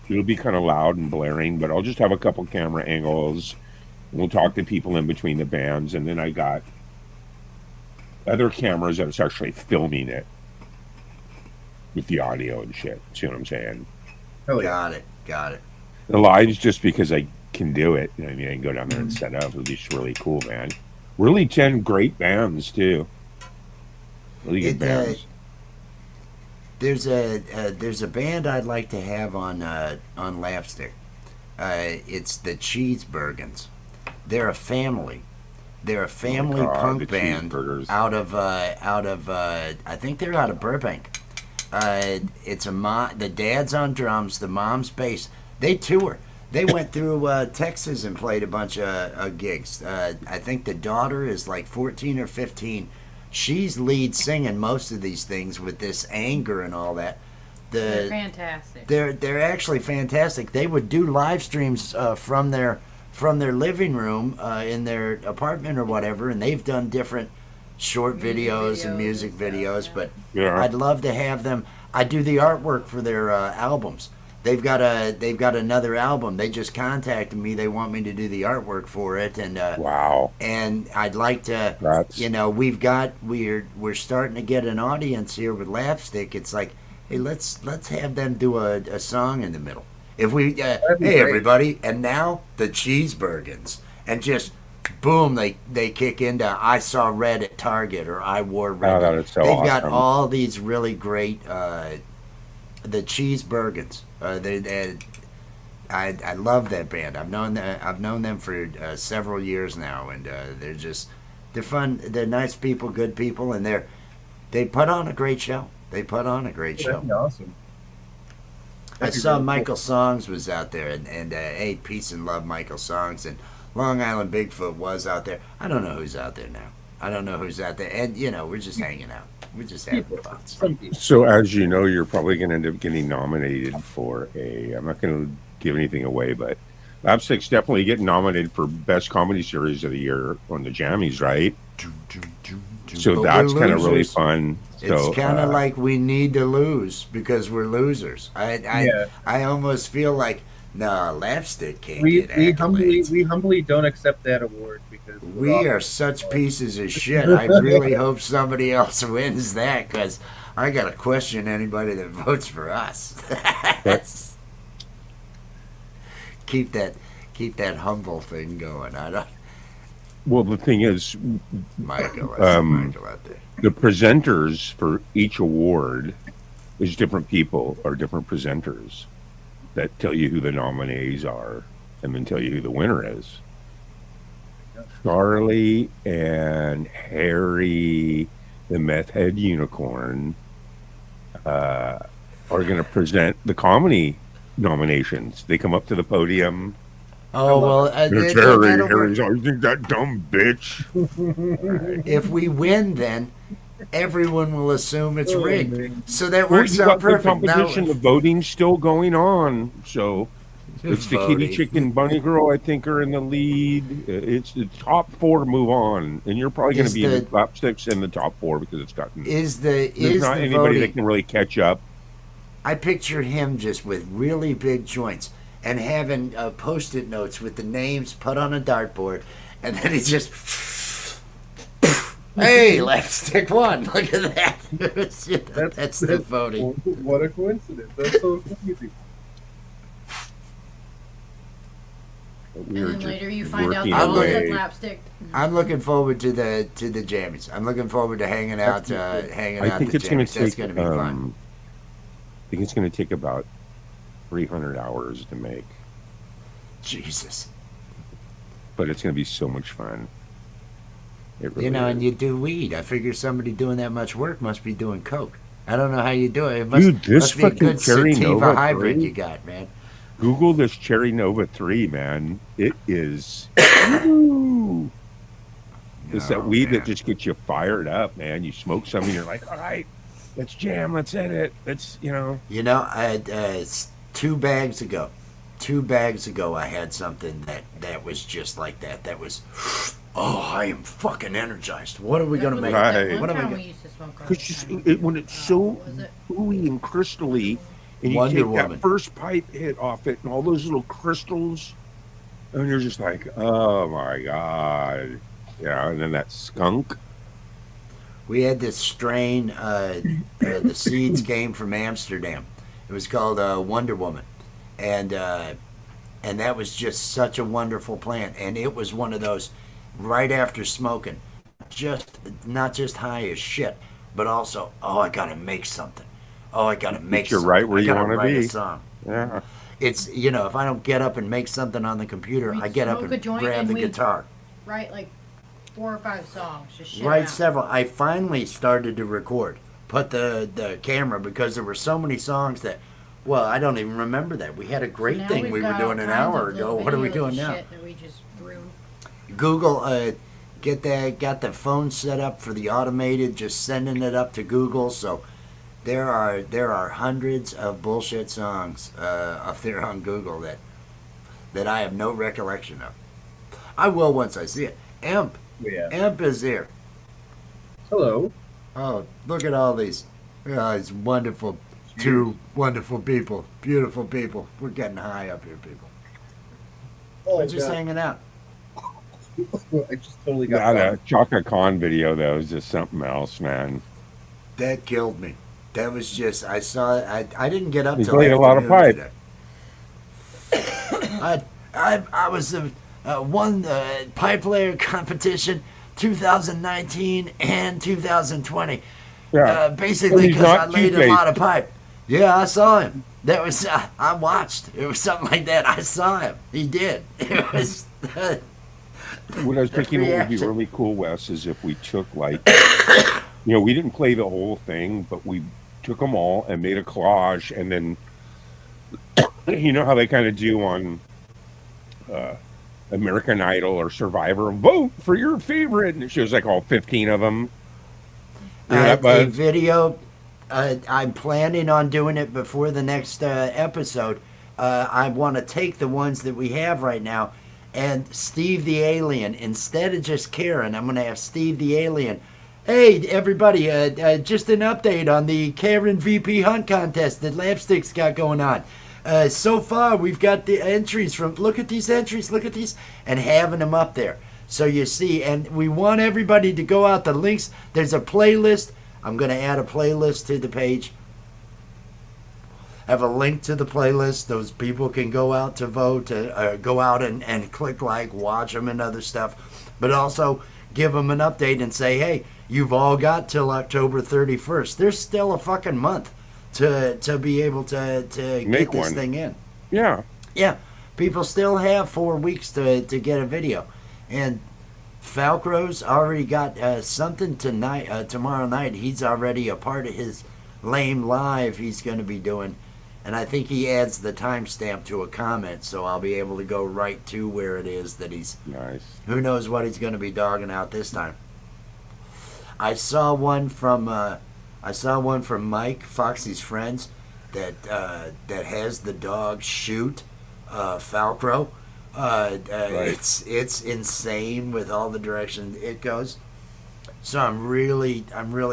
It'll be kind of loud and blaring, but I'll just have a couple camera angles. We'll talk to people in between the bands, and then I got other cameras that's actually filming it with the audio and shit. See what I'm saying? Hell yeah. Got it. Got it. The lives just because I can do it. You know what I mean? I can go down there and set up. It'll be just really cool, man. Really 10 great bands, too. Really good bands. There's a band I'd like to have on LAPStick. It's the Cheeseburgers. They're a family. They're a family punk band out of I think they're out of Burbank. The dad's on drums, the mom's bass. They tour. They went through Texas and played a bunch of gigs. I think the daughter is like 14 or 15. She's lead singing most of these things with this anger and all that. They're fantastic. They're actually fantastic. They would do live streams from their living room in their apartment or whatever, and they've done different short videos and music videos. But I'd love to have them. I do the artwork for their albums. They've got another album. They just contacted me. They want me to do the artwork for it, and wow. And I'd like to. We're starting to get an audience here with LAPStick. It's like, hey, let's have them do a song in the middle. If we hey everybody, and now the Cheeseburgers, and just boom, they kick into I saw red at Target or I wore red. Oh, that's so They've awesome. got all these really great the Cheeseburgers. I love that band. I've known them for several years now, and they're fun. They're nice people, good people, and they put on a great show. They put on a great show. That'd be awesome. I saw Michael Songs was out there, and hey, peace and love, Michael Songs, and Long Island Bigfoot was out there. I don't know who's out there now. And we're just hanging out. We're just having fun. So as you know, you're probably going to end up getting nominated for I'm not going to give anything away, but LAPStick's definitely getting nominated for Best Comedy Series of the Year on the Jammies, right? So that's kind of really fun. It's kind of like we need to lose because we're losers. I almost feel like LAPStick can't get accolades. We humbly don't accept that award because we are such pieces of shit. I really hope somebody else wins that because I gotta question anybody that votes for us. Keep that humble thing going. I don't. Well, the thing is, Michael out there. The presenters for each award is different people or different presenters that tell you who the nominees are and then tell you who the winner is. Charlie and Harry, the meth head unicorn, are going to present the comedy nominations. They come up to the podium. Oh, well, Harry's always think that dumb bitch. If we win, then everyone will assume it's rigged. So that works out perfect. The competition, the voting's still going on. So it's the Kitty Chicken Bunny Girl, I think, are in the lead. It's the top 4 move on, and you're probably going to be in the LAPSticks in the top 4 because it's gotten. There's not anybody that can really catch up. I picture him just with really big joints and having Post-it notes with the names put on a dartboard, and then he just, hey, LAPStick won. Look at that. That's the voting. What a coincidence. That's so crazy. And then later you find out that all at LAPStick. I'm looking forward to the jammies. I'm looking forward to hanging out. I think it's going to take. That's going to be fun. I think it's going to take about 300 hours to make. Jesus. But it's going to be so much fun. It really and you do weed. I figure somebody doing that much work must be doing coke. I don't know how you do it. It Dude, this must be a good Cherry sativa Nova hybrid 3? you got, man. Google this Cherry Nova 3, man. It is. It's that weed that just gets you fired up, man. You smoke something, you're like, all right, let's jam, let's hit it. Let's, I had 2 bags ago. 2 bags ago, I had something that was just like that. That was, I am fucking energized. What are we going to make? Right. What are we used to smoke all the time. When it's so ooey and crystally, and you Wonder take Woman. that first pipe hit off it, and all those little crystals, and you're just like, oh my God. Yeah, and then that skunk. We had this strain, the seeds came from Amsterdam. It was called Wonder Woman. And and that was just such a wonderful plant. And it was one of those right after smoking, just not just high as shit, but also, oh, I gotta make something. Oh, I gotta make You're something. right where I you gotta want to write a be. song. Yeah. It's, if I don't get up and make something on the computer, We'd I get up smoke a and joint grab and the we'd guitar. Write like 4 or 5 songs. Just shit Write out. several. I finally started to record. Put the camera, because there were so many songs that, well, I don't even remember that. We had a great Now thing we've we were got all doing an kinds hour of ago. little What are we videos doing and now? shit that we just ruined. Google, got the phone set up for the automated, just sending it up to Google. So there are hundreds of bullshit songs up there on Google that I have no recollection of. I will once I see it. Emp Yeah. Emp is here. Hello. Oh, look at all these. It's wonderful. Two wonderful people. Beautiful people. We're getting high up here, people. Oh, We're just God. hanging out. I just totally got That Chaka Khan video, though, is just something else, man. That killed me. That was just, I saw it. I didn't get up He till played a lot of afternoon pipe. today. I was won the pipe layer competition 2019 and 2020. Yeah. Basically he's because I not laid a two-faced. lot of pipe. Yeah, I saw him. That was I watched. It was something like that. I saw him. He did. It was. What I was thinking what would be reaction. really cool, Wes, is if we took, like, we didn't play the whole thing, but we took them all and made a collage, and then, you know how they kind of do on American Idol or Survivor, vote for your favorite, and it shows like all 15 of them. You know that, A Buzz? video. I'm planning on doing it before the next episode. I want to take the ones that we have right now, and Steve the Alien, instead of just Karen, I'm going to have Steve the Alien. Hey, everybody, just an update on the Karen VP Hunt contest that LAPStick's got going on. So far, we've got the entries from, look at these entries, look at these, and having them up there. So you see, and we want everybody to go out the links. There's a playlist. I'm going to add a playlist to the page. Have a link to the playlist. Those people can go out to vote, go out and click like, watch them and other stuff. But also give them an update and say, hey, you've all got till October 31st. There's still a fucking month to be able to Make get this one. thing in. Yeah. Yeah, people still have 4 weeks to get a video. And Falcro's already got something tonight, tomorrow night. He's already a part of his lame live he's going to be doing. And I think he adds the timestamp to a comment, so I'll be able to go right to where it is that he's. Nice. Who knows what he's going to be dogging out this time? I saw one from Mike Foxy's friends that has the dog shoot Falcro. Right. It's insane with all the direction it goes. So I'm really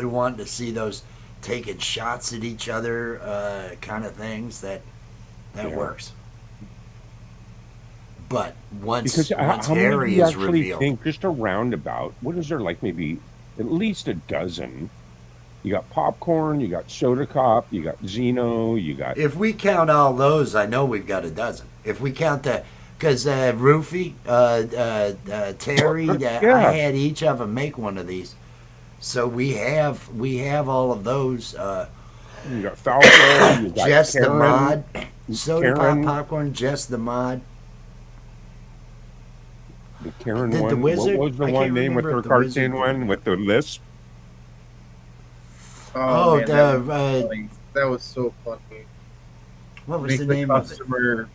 wanting to see those taking shots at each other kind of things that Yeah. works. But once Because how many Harry do you is actually revealed, think, just a roundabout, what is there, like maybe at least a dozen? You got Popcorn, you got Soda Cop, you got Zeno, you got... if we count all those, I know we've got a dozen. If we count the, because Roofy, Terry, Yeah. I had each of them make one of these, so we have all of those. You got Falco, you got Jess the Karen, Mod, Soda Karen. Popcorn, Jess the Mod. the Karen Did the one. Wizard- What was the I one can't name with remember her if the Wizard cartoon did one it. with the lisp? Oh, man, the, that was funny. That was so funny. what was Make the the name of it? customer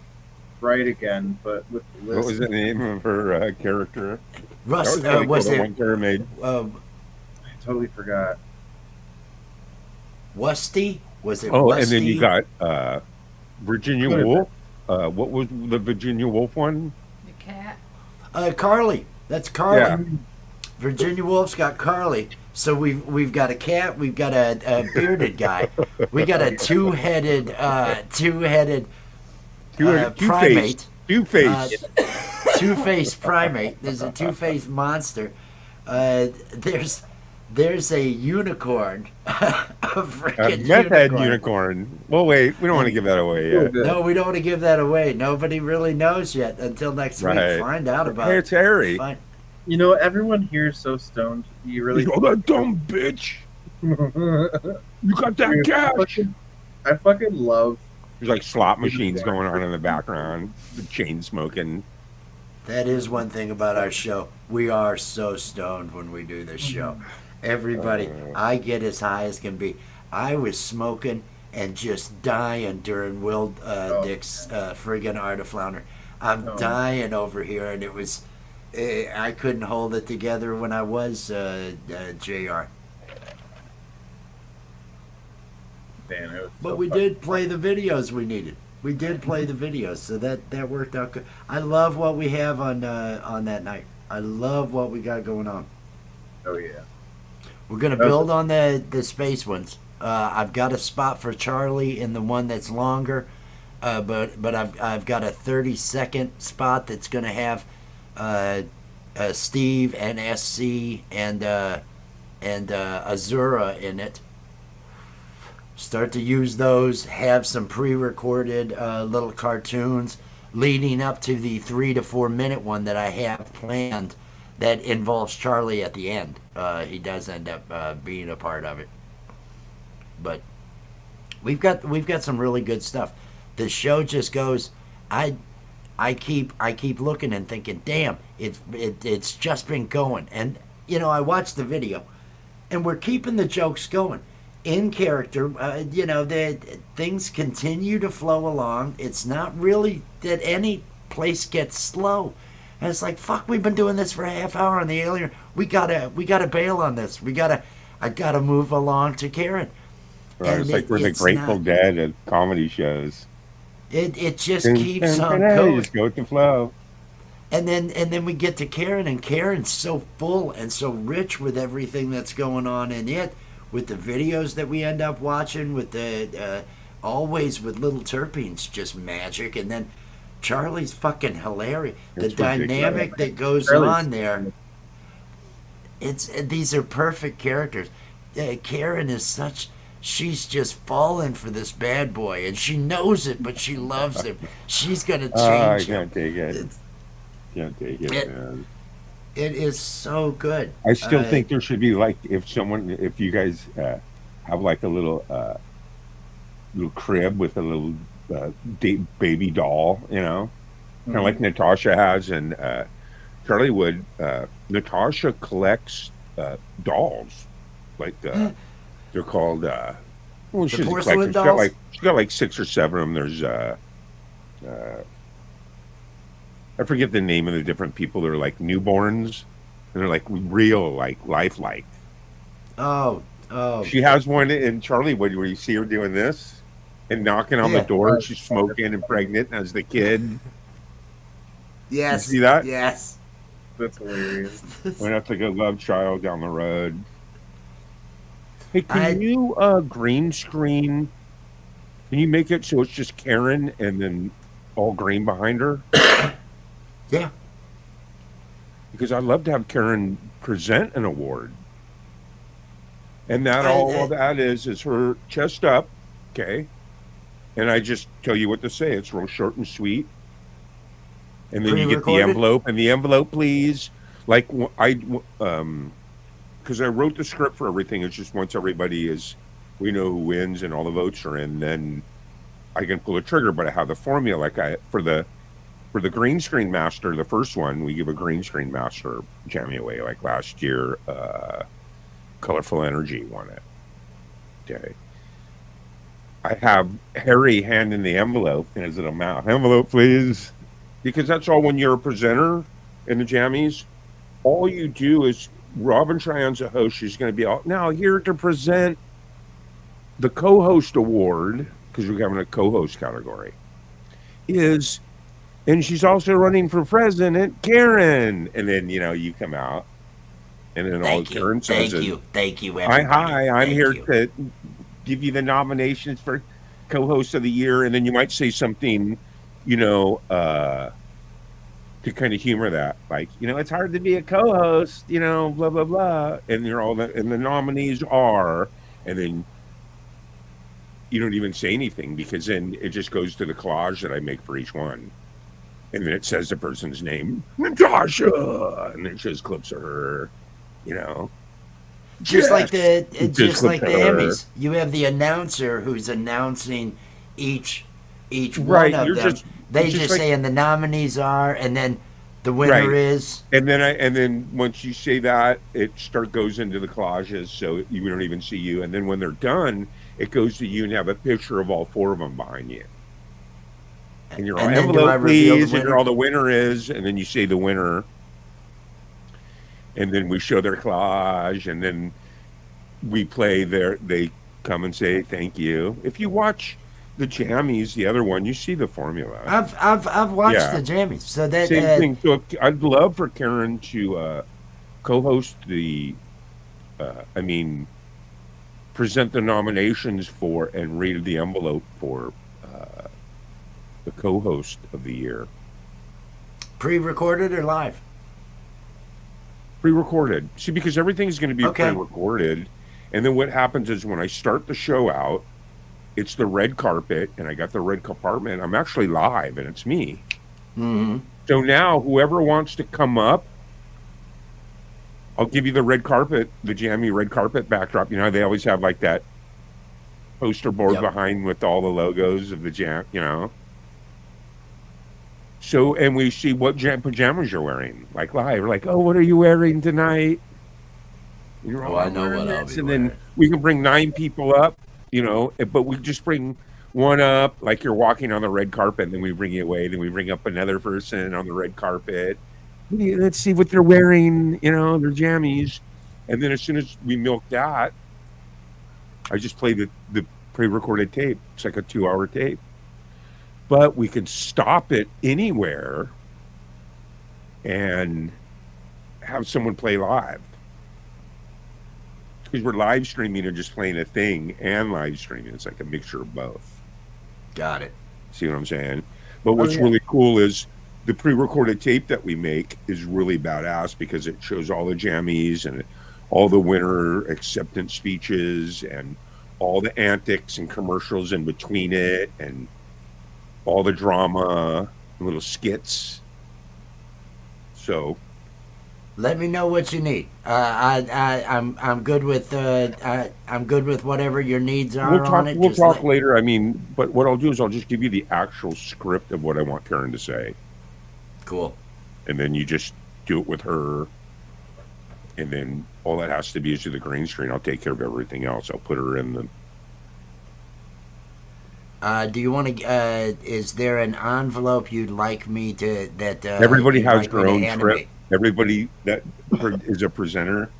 right again, but with the list. What was the name of her character? Rust, That was was really cool, the it one Karen made. I totally forgot. Wusty? Was it Oh, Wusty? and then you got Virginia Could've Woolf. What was the Virginia Woolf one? The cat. Carly. That's Carly. Yeah. Virginia Woolf's got Carly. So we've got a cat, we've got a bearded guy, we got a two-headed primate, Two-Face. two-faced primate. There's a two-faced monster. There's there's a unicorn, a freaking Meth head unicorn. unicorn. Well, wait, we don't want to give that away yet. No, we don't want to give that away. Nobody really knows yet until next week. Right. Find out about Hey, it. it's Harry. You know, everyone here is so stoned. You really. Oh, that dumb bitch! You got that cash. I fucking love. There's like slot machines going on in the background, the chain smoking. That is one thing about our show. We are so stoned when we do this show. Everybody, I get as high as can be. I was smoking and just dying during Will Dick's friggin' Art of Flounder. I'm dying over here, and it was. I couldn't hold it together when I was JR. Damn, it was But so we did play the videos we needed. We did play the videos, so that worked out good. I love what we have on that night. I love what we got going on. Oh yeah. We're gonna build on the space ones. I've got a spot for Charlie in the one that's longer, but I've got a 30-second spot that's gonna have Steve and SC and Azura in it. Start to use those. Have some pre-recorded little cartoons leading up to the 3 to 4 minute one that I have planned that involves Charlie at the end. He does end up being a part of it, but we've got some really good stuff. The show just goes. I keep looking and thinking, damn, it's just been going. And I watched the video, and we're keeping the jokes going in character. The things continue to flow along. It's not really that any place gets slow. And it's like, fuck, we've been doing this for a half hour on the alien. We gotta bail on this. I gotta move along to Karen. Right, it's like we're the Grateful Dead at comedy shows. It just keeps on going. Just go with the flow. And then we get to Karen, and Karen's so full and so rich with everything that's going on in it, with the videos that we end up watching, with the always with Little Terpenes, just magic. And then Charlie's fucking hilarious. The dynamic that goes on there. These are perfect characters. Karen is such. She's just fallen for this bad boy, and she knows it, but she loves him. She's gonna change him. I can't take it. Can't take it, man. It is so good. I still think there should be, like, if you guys have like a little crib with a little baby doll, kind of like Natasha has, and Charlie would. Natasha collects dolls, like they're called. She's porcelain dolls? She's got like 6 or 7 of them. There's I forget the name of the different people. They're like newborns, and they're like real, like lifelike. Oh. She has one in Charlie Wood where you see her doing this and knocking on the door, and she's smoking and pregnant as the kid. Yes. You see that? Yes. That's hilarious. Went up to go love child down the road. Hey, can you green screen? Can you make it so it's just Karen and then all green behind her? Yeah. Because I'd love to have Karen present an award. And that all that is her chest up, okay? And I just tell you what to say. It's real short and sweet. And then you get the envelope. And the envelope, please. Like, because I wrote the script for everything. It's just once everybody we know who wins and all the votes are in, then I can pull a trigger. But I have the formula. Like for the green screen master, the first one, we give a green screen master jammy away. Like last year, Colorful Energy won it. Okay. I have Harry handing the envelope, and is it a mouth? Envelope, please. Because that's all when you're a presenter in the jammies. All you do is Robin Cheyenne's a host. She's going to be now here to present the co-host award, because we're having a co-host category, and she's also running for president, Karen. And then, you come out, and then all Karen says is, Thank you, everybody. Hi, I'm here to give you the nominations for co-host of the year. And then you might say something, to to kind of humor that, like, it's hard to be a co-host, blah blah blah, and and the nominees are, and then you don't even say anything because then it just goes to the collage that I make for each one, and then it says the person's name, Natasha, and it shows clips of her, Just like the Emmys, you have the announcer who's announcing each right, one of them. They just say, and the nominees are, and then the winner is. And then once you say that, it goes into the collages, so you don't even see you. And then when they're done, it goes to you and have a picture of all 4 of them behind you. And you're all, envelope please, and you're all, the winner is, and then you say the winner. And then we show their collage, and then we play they come and say thank you. If you watch the Jammies, the other one, you see the formula. I've watched the Jammies. So that same thing. So I'd love for Karen to co-host present the nominations for and read the envelope for the co-host of the year. Pre-recorded or live? Pre-recorded. See, because everything's going to be pre-recorded, and then what happens is when I start the show out, it's the red carpet, and I got the red compartment. I'm actually live, and it's me. Mm-hmm. So now, whoever wants to come up, I'll give you the red carpet, the jammy red carpet backdrop. They always have like that poster board behind with all the logos of the jam, So, and we see what pajamas you're wearing, like live. We're like, oh, what are you wearing tonight? I know what I'll be wearing. And then we can bring 9 people up, but we just bring one up, like you're walking on the red carpet, and then we bring you away. Then we bring up another person on the red carpet. Let's see what they're wearing, their jammies. And then as soon as we milk that, I just play the pre-recorded tape. It's like a 2-hour tape. But we could stop it anywhere and have someone play live. Because we're live streaming and just playing a thing and live streaming. It's like a mixture of both. Got it. See what I'm saying? But what's really cool is the pre-recorded tape that we make is really badass because it shows all the jammies and all the winner acceptance speeches and all the antics and commercials in between it and all the drama, little skits. So, let me know what you need. I'm good with I'm good with whatever your needs are on it. We'll talk later. But what I'll do is I'll just give you the actual script of what I want Karen to say. Cool. And then you just do it with her. And then all that has to be is to the green screen. I'll take care of everything else. I'll put her in the. Do you want to? Is there an envelope you'd like me to? That everybody has their own script. Everybody that is a presenter.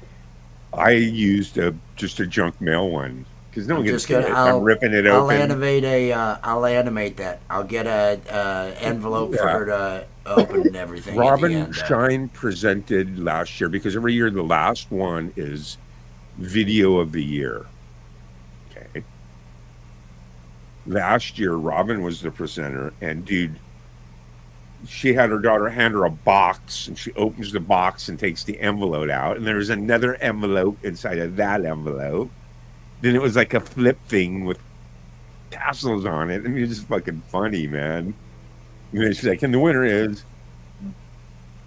I used just a junk mail one because no one gets it. I'm ripping it open. I'll animate that. I'll get a envelope for her to open and everything. Robin Shine presented last year because every year the last one is video of the year. Okay. Last year, Robin was the presenter, and dude, she had her daughter hand her a box, and she opens the box and takes the envelope out, and there's another envelope inside of that envelope. Then it was like a flip thing with tassels on it, and it was just fucking funny, man. And then she's like, and the winner is,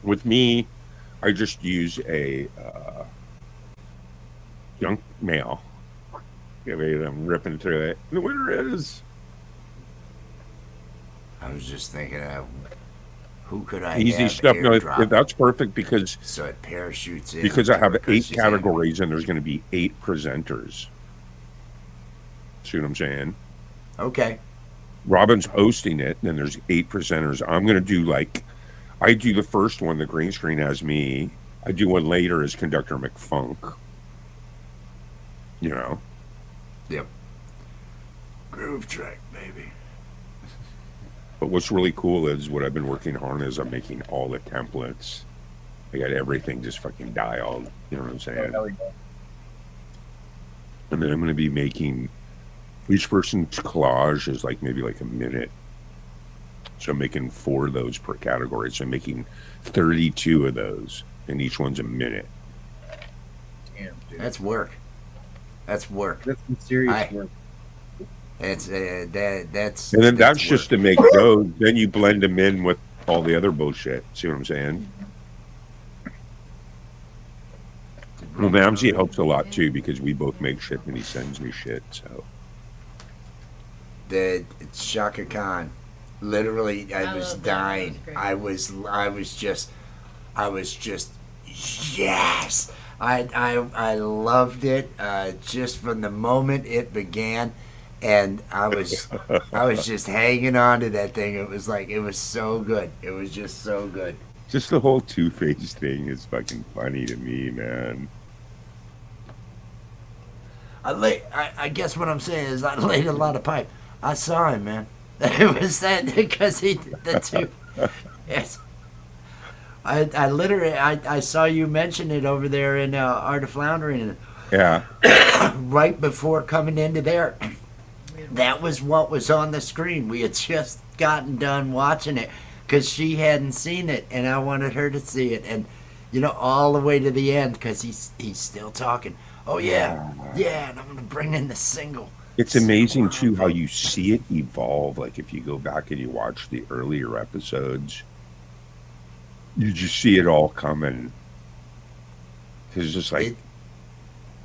with me, I just use a junk mail. I'm ripping through it. And the winner is... I was just thinking of who could I easy have stuff. No, that's perfect because so it parachutes in. Because I have 8 categories and there's going to be 8 presenters. See what I'm saying? Okay. Robin's hosting it, and then there's 8 presenters. I'm going to do I do the first one, the green screen as me. I do one later as Conductor McFunk. Yep. Groove track, baby. But what's really cool is what I've been working on is I'm making all the templates. I got everything just fucking dialed. You know what I'm saying? And then I'm going to be making each person's collage is maybe a minute. So I'm making 4 of those per category. So I'm making 32 of those, and each one's a minute. Damn, dude. That's work. That's work. That's some serious work. It's that's. And then that's work. just to make those. Then you blend them in with all the other bullshit. See what I'm saying? Well, Mamsie helps a lot too because we both make shit and he sends me shit. So It's Shaka Khan. Literally, I was dying. I was just yes. I loved it just from the moment it began, and I was just hanging on to that thing. It was like it was so good. It was just so good. just the whole Two-Face thing is fucking funny to me, man. I guess what I'm saying is I laid a lot of pipe. I saw him, man. It was that because he did the two. Yes. I literally I saw you mention it over there in Art of Floundering. Yeah. Right before coming into there, that was what was on the screen. We had just gotten done watching it because she hadn't seen it, and I wanted her to see it, and all the way to the end because he's still talking. Oh yeah, and I'm gonna bring in the single. It's amazing too how you see it evolve. Like if you go back and you watch the earlier episodes, you just see it all coming. Because it's just like,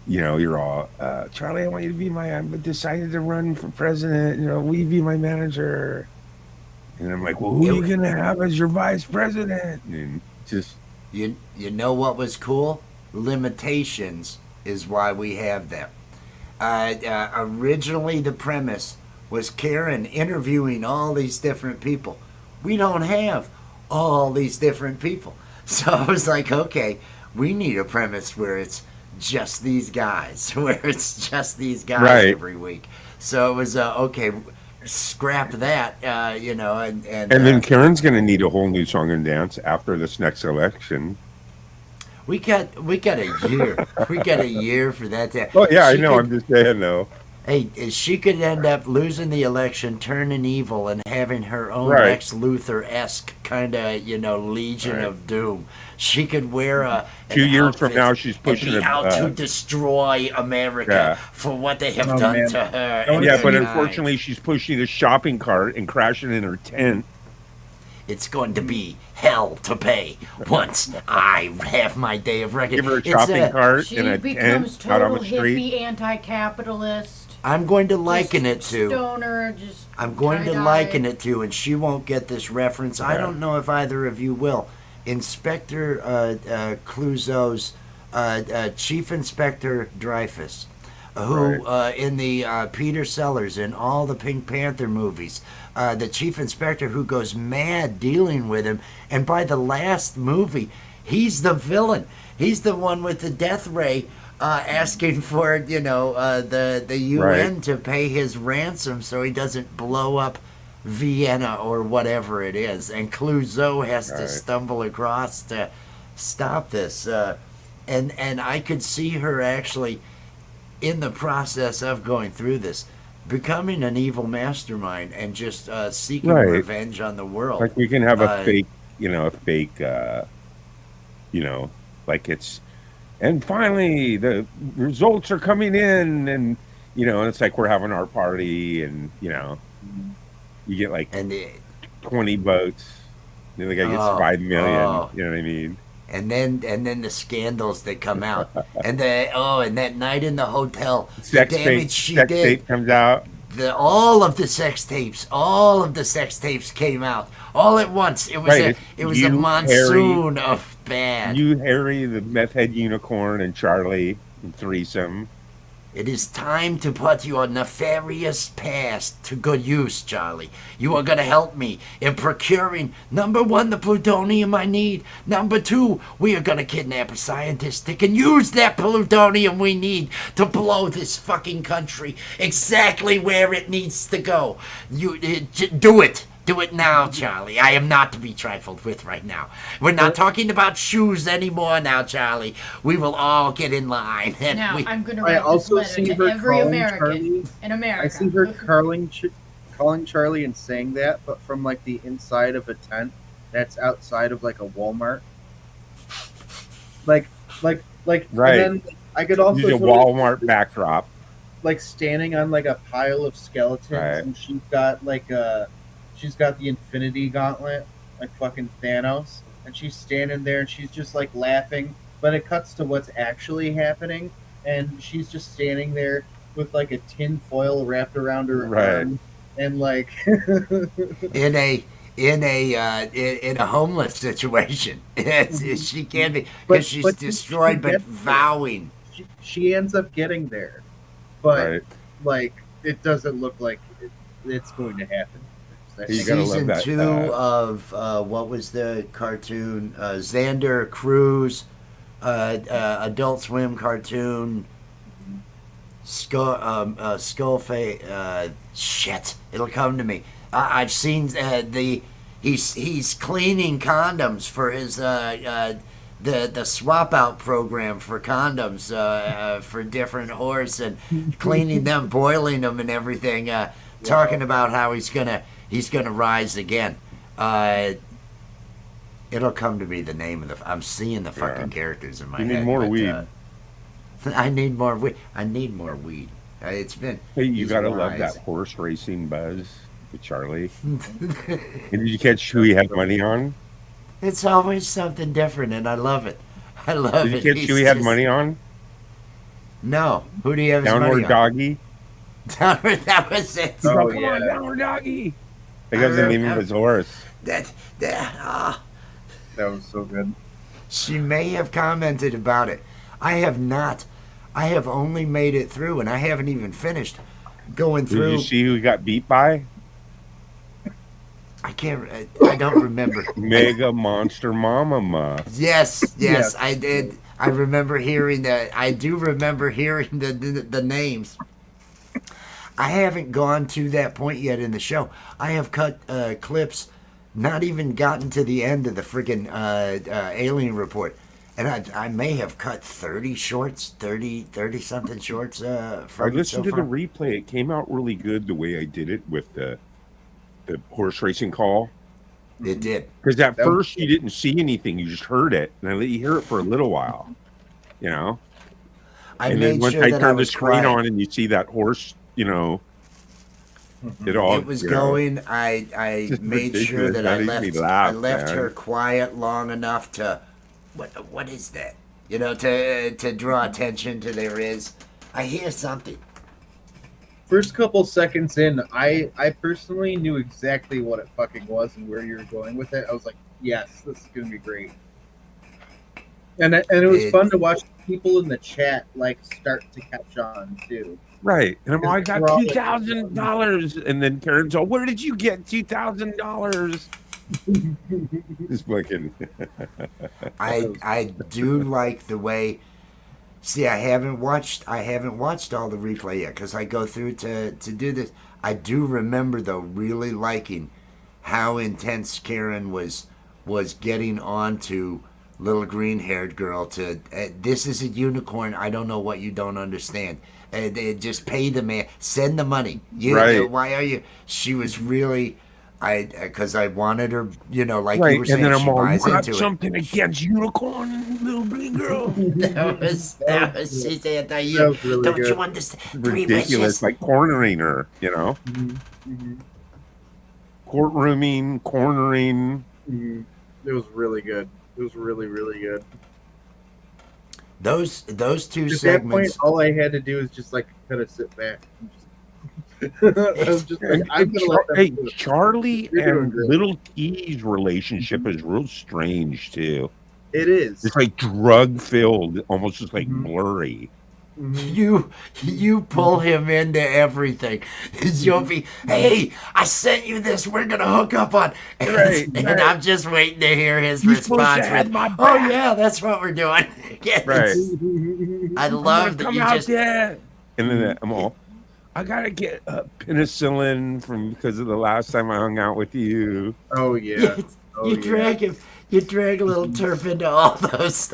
you're all, Charlie, I want you to be I've decided to run for president. Will you be my manager? And I'm like, well, who are you going to have as your vice president? And just. You know what was cool? Limitations is why we have them. Originally, the premise was Karen interviewing all these different people. We don't have all these different people. So I was like, okay, we need a premise where it's just these guys, every week. So it was, okay, scrap that, and then Karen's going to need a whole new song and dance after this next election. We got a year. We got a year for that. Oh yeah, I know. I'm just saying though. Hey, she could end up losing the election, turning evil, and having her own Lex Luthor-esque kind of, Legion of Doom. She could wear a 2 years from now. She's pushing and be out to destroy America for what they have done to her. Yeah, but unfortunately, she's pushing a shopping cart and crashing in her tent. It's going to be hell to pay once I have my day of reckoning. Give her a shopping cart she and a becomes tent out on the total street. hippie, anti-capitalist. I'm going to liken it to stoner. I'm going to liken it to, and she won't get this reference. I don't know if either of you will. Inspector Clouseau's Chief Inspector Dreyfus, who in the Peter Sellers in all the Pink Panther movies. The chief inspector who goes mad dealing with him, and by the last movie, he's the villain. He's the one with the death ray, asking for the UN to pay his ransom so he doesn't blow up Vienna or whatever it is. And Clouseau has to stumble across to stop this. And I could see her actually in the process of going through this, becoming an evil mastermind and just seeking revenge on the world. Like we can have a fake, like it's, and finally the results are coming in, and and it's like we're having our party, and you get like 20 votes, the guy gets 5 million. You know what I mean? And then the scandals that come out, and that night in the hotel, sex tape comes out. All of the sex tapes came out all at once. It was a monsoon of bad. You, Harry, the meth head unicorn, and Charlie, and threesome. It is time to put your nefarious past to good use, Charlie. You are going to help me in procuring, number 1, the plutonium I need. Number 2, we are going to kidnap a scientist that can use that plutonium we need to blow this fucking country exactly where it needs to go. Do it. Do it now, Charlie. I am not to be trifled with right now. We're not talking about shoes anymore now, Charlie. We will all get in line. Now, I'm going to write this letter to every American in America. I see her calling Charlie and saying that, but from like the inside of a tent that's outside of like a Walmart. Like, Right. and then I could also Use a totally Walmart backdrop. like standing on like a pile of skeletons, Right. and she's got the Infinity Gauntlet, like fucking Thanos, and she's standing there and she's just like laughing. But it cuts to what's actually happening, and she's just standing there with like a tin foil wrapped around her arm, and like in a homeless situation. She can be because she's destroyed, but vowing. She ends up getting there, but like it doesn't look like it's going to happen. Season 2 of what was the cartoon? Xander Cruz, Adult Swim cartoon. Skullface. Shit, it'll come to me. I've seen he's cleaning condoms for his the swap out program for condoms for different whores and cleaning them, boiling them, and everything. Talking about how he's gonna rise again. It'll come to me the name of the. I'm seeing the fucking characters in my head. You need more weed. I need more weed. I need more weed. It's been. Hey, you gotta love that horse racing buzz with Charlie. Did you catch who he had money on? It's always something different, and I love it. I love it. Did you catch who he had money on? No. Who do you have his money on? Downward Doggy. Downward, that was it. Oh, come on, Downward Doggy. That was the name of his horse. That was so good. She may have commented about it. I have not. I have only made it through, and I haven't even finished going through. Did you see who he got beat by? I can't. I don't remember. Mega Monster Mama Muff. Yes, I did. I remember hearing that. I do remember hearing the names. I haven't gone to that point yet in the show. I have cut clips, not even gotten to the end of the friggin' Alien Report. And I may have cut 30 shorts, 30 something shorts from I listened so to the replay. It came out really good the way I did it with the horse racing call. It did. Because at first you didn't see anything. You just heard it. And I let you hear it for a little while. You know? And then once I turned the screen on and you see that horse, you know, it was going. I made sure that I left her quiet long enough to what is that? You know, to draw attention to there is. I hear something. First couple seconds in, I personally knew exactly what it fucking was and where you were going with it. I was like, yes, this is gonna be great. And it was fun to watch people in the chat like start to catch on too. Right. And I'm like, I got $2,000. And then Karen's all, where did you get $2,000? It's fucking. I do like the way. See, I haven't watched all the replay yet because I go through to do this. I do remember though really liking how intense Karen was getting on to little green-haired girl to this is a unicorn. I don't know what you don't understand. Just pay the man, send the money. Right. Why are you? She was really. Because I wanted her, you know, like right. you were saying, and then she buys got into something against unicorn, little green girl. that was she said, that was really don't good. you understand? Ridiculous, like cornering her, you know. Mm-hmm. Courtrooming, cornering. Mm-hmm. It was really good. It was really, really good. Those two At segments. that point, all I had to do is just like kind of sit back. And just I was just like, I'm gonna let them do it. Charlie and Little Key's relationship is real strange too. It is. It's like drug filled, almost just like blurry. You pull him into everything. You'll be, hey, I sent you this. We're gonna hook up on, and I'm just waiting to hear his response with, "Oh yeah, that's what we're doing." Yes. Right. I love that you just. And then I'm all, I gotta get penicillin because of the last time I hung out with you. Oh yeah. You drag him. You drag little Turf into all those.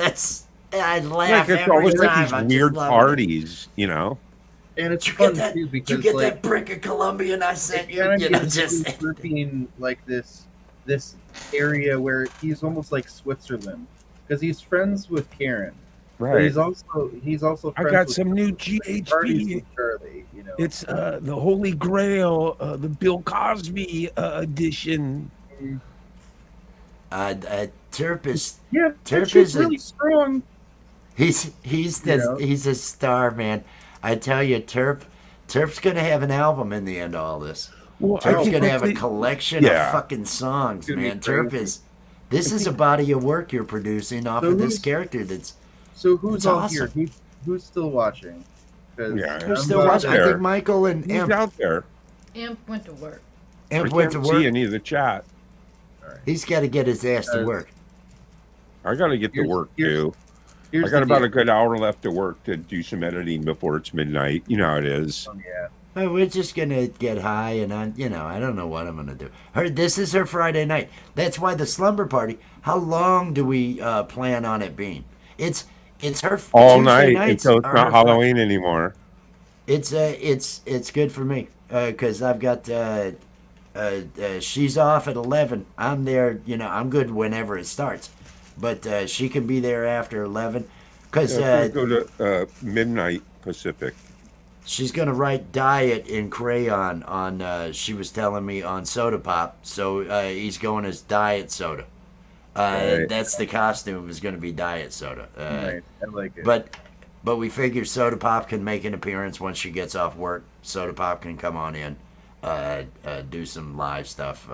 I laugh it's every always time. like these weird parties, you know. And it's Did you fun get that? too Did you because get like that brick of Colombian I sent it you? kind You of know, gives just Scorpion like this area where he's almost like Switzerland because he's friends with Karen, but Right. he's also I friends got with some new parties GHB. with Charlie. You know, It's the Holy Grail, the Bill Cosby edition. Turp is yeah, that Turp shit's is a really strong. he's You know, he's a star, man. I tell you, Turp's gonna have an album in the end of all this. Well, I Turp's think gonna that's have a the collection of yeah. fucking songs, it's gonna be man. Turp crazy. is this I is a think body of work you're producing off So of this character that's who's all here? awesome. Who's still watching? Because yeah, Who's I'm still about out watching? I to. think there. Michael and Who's Imp. out there? Imp went to work. I Imp went to can't see work. any of the chat. All right. He's got to get his ass to work. I got to get to Here's- work here's- too. Here's I got the about deal. a good hour left to work to do some editing before it's midnight. You know how it is. Oh, yeah. We're just gonna get high and I don't know what I'm gonna do. This is her Friday night. That's why the slumber party. How long do we plan on it being? It's her All Tuesday night nights until it's are not her Halloween anymore. It's good for me because I've got she's off at 11. I'm there. I'm good whenever it starts, but she can be there after 11 because Yeah, go to midnight Pacific. she's gonna write diet in crayon on. She was telling me on Soda Pop, so he's going as diet soda. Right. That's the costume is going to be diet soda. Nice. I like it. But we figure Soda Pop can make an appearance once she gets off work. Soda Pop can come on in, do some live stuff.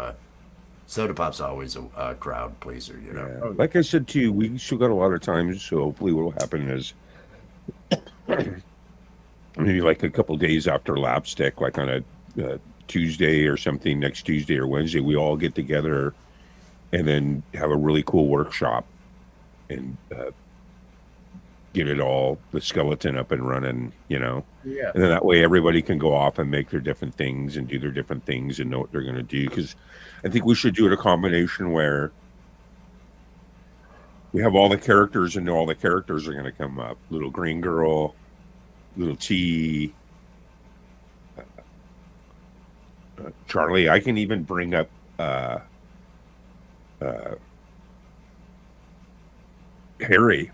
Soda Pop's always a crowd pleaser, you know. Yeah. Like I said to you, we still got a lot of time, so hopefully what will happen is maybe like a couple days after LAPStick, like on a Tuesday or something, next Tuesday or Wednesday, we all get together and then have a really cool workshop and get it all, the skeleton up and running, Yeah. And then that way everybody can go off and make their different things and do their different things and know what they're going to do. Because I think we should do it a combination where we have all the characters and know all the characters are going to come up. Little Green Girl, Little T, Charlie. I can even bring up Harry.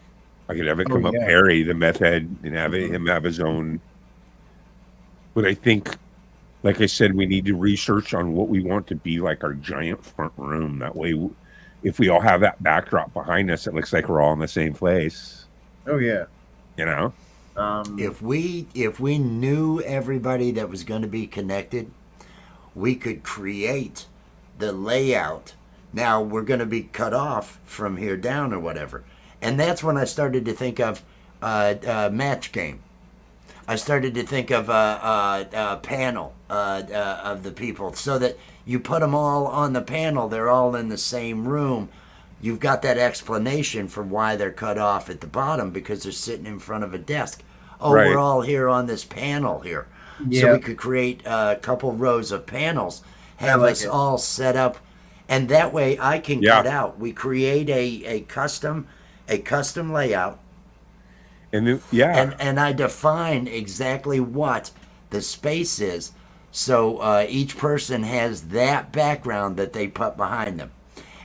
I could have it come up yeah. Harry, the meth head, and have him have his own. But I think, like I said, we need to research on what we want to be like our giant front room. That way, if we all have that backdrop behind us, it looks like we're all in the same place. Oh yeah. If we knew everybody that was going to be connected, we could create the layout. Now we're going to be cut off from here down or whatever, and that's when I started to think of match game. I started to think of a panel of the people, so that you put them all on the panel. They're all in the same room. You've got that explanation for why they're cut off at the bottom because they're sitting in front of a desk. Oh, Right. we're all here on this panel here. So Yeah. we could create a couple rows of panels, have like us it. all set up, and that way I can Yeah. cut out. We create a custom layout, And then, yeah, and I define exactly what the space is. So each person has that background that they put behind them.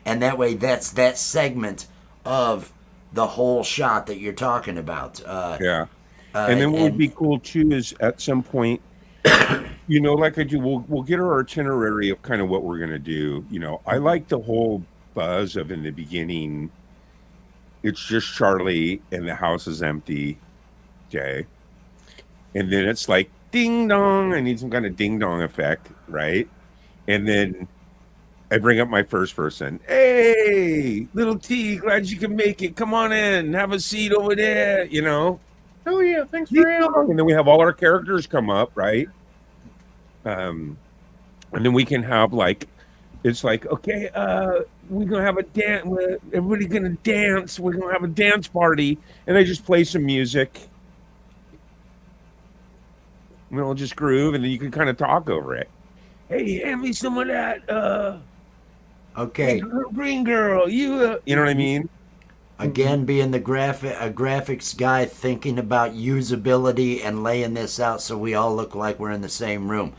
And that way, that's that segment of the whole shot that you're talking about. yeah. And then what would be cool too is at some point, like I do, we'll get our itinerary of kind of what we're gonna do. I like the whole buzz of in the beginning. It's just Charlie and the house is empty, okay, and then it's like ding dong. I need some kind of ding dong effect, right? And then I bring up my first person. Hey, Little T, glad you can make it. Come on in, have a seat over there. Oh yeah. Thanks for having. And then we have all our characters come up, right? And then we can have it's like, okay, we're gonna have a dance. Everybody's gonna dance. We're gonna have a dance party, and I just play some music. We'll just groove, and then you can kind of talk over it. Hey, hand me some of that. Okay. Green girl, you know what I mean? Again, being a graphics guy, thinking about usability and laying this out so we all look like we're in the same room.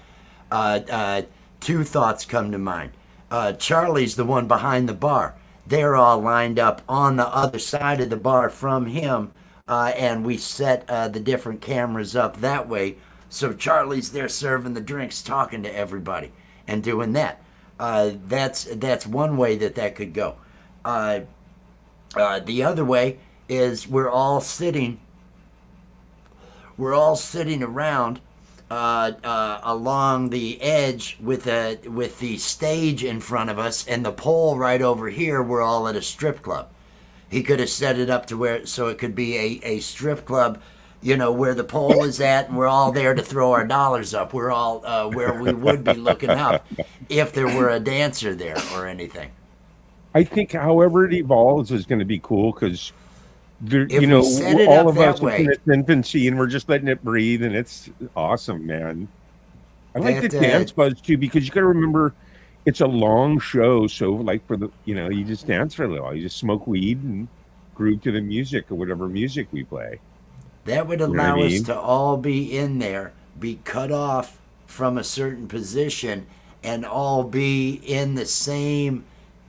Two thoughts come to mind. Charlie's the one behind the bar. They're all lined up on the other side of the bar from him, and we set the different cameras up that way. So Charlie's there serving the drinks, talking to everybody, and doing that. That's one way that could go. The other way is we're all sitting around along the edge with the stage in front of us and the pole right over here. We're all at a strip club. He could have set it up to where so it could be a strip club, where the pole is at, and we're all there to throw our dollars up. We're all where we would be looking up if there were a dancer there or anything. I think however it evolves is going to be cool because If all of us way, in its infancy and we're just letting it breathe, and it's awesome, man. I like the dance buzz too because you got to remember it's a long show, so like for the you just dance for a little while, you just smoke weed and groove to the music or whatever music we play. That would allow us to all be in there, be cut off from a certain position, and all be in the same.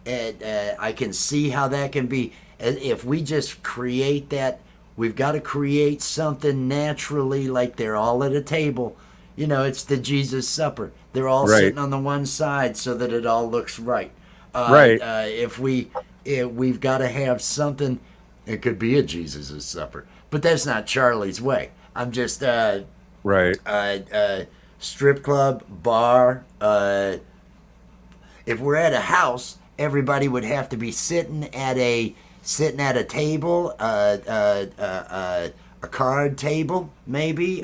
I can see how that can be. If we just create that, we've got to create something naturally, like they're all at a table. It's the Jesus Supper. They're all sitting on the one side so that it all looks right. If we've got to have something, it could be a Jesus Supper, but that's not Charlie's way. I'm just strip club, bar. If we're at a house, everybody would have to be sitting at a table, a card table, maybe,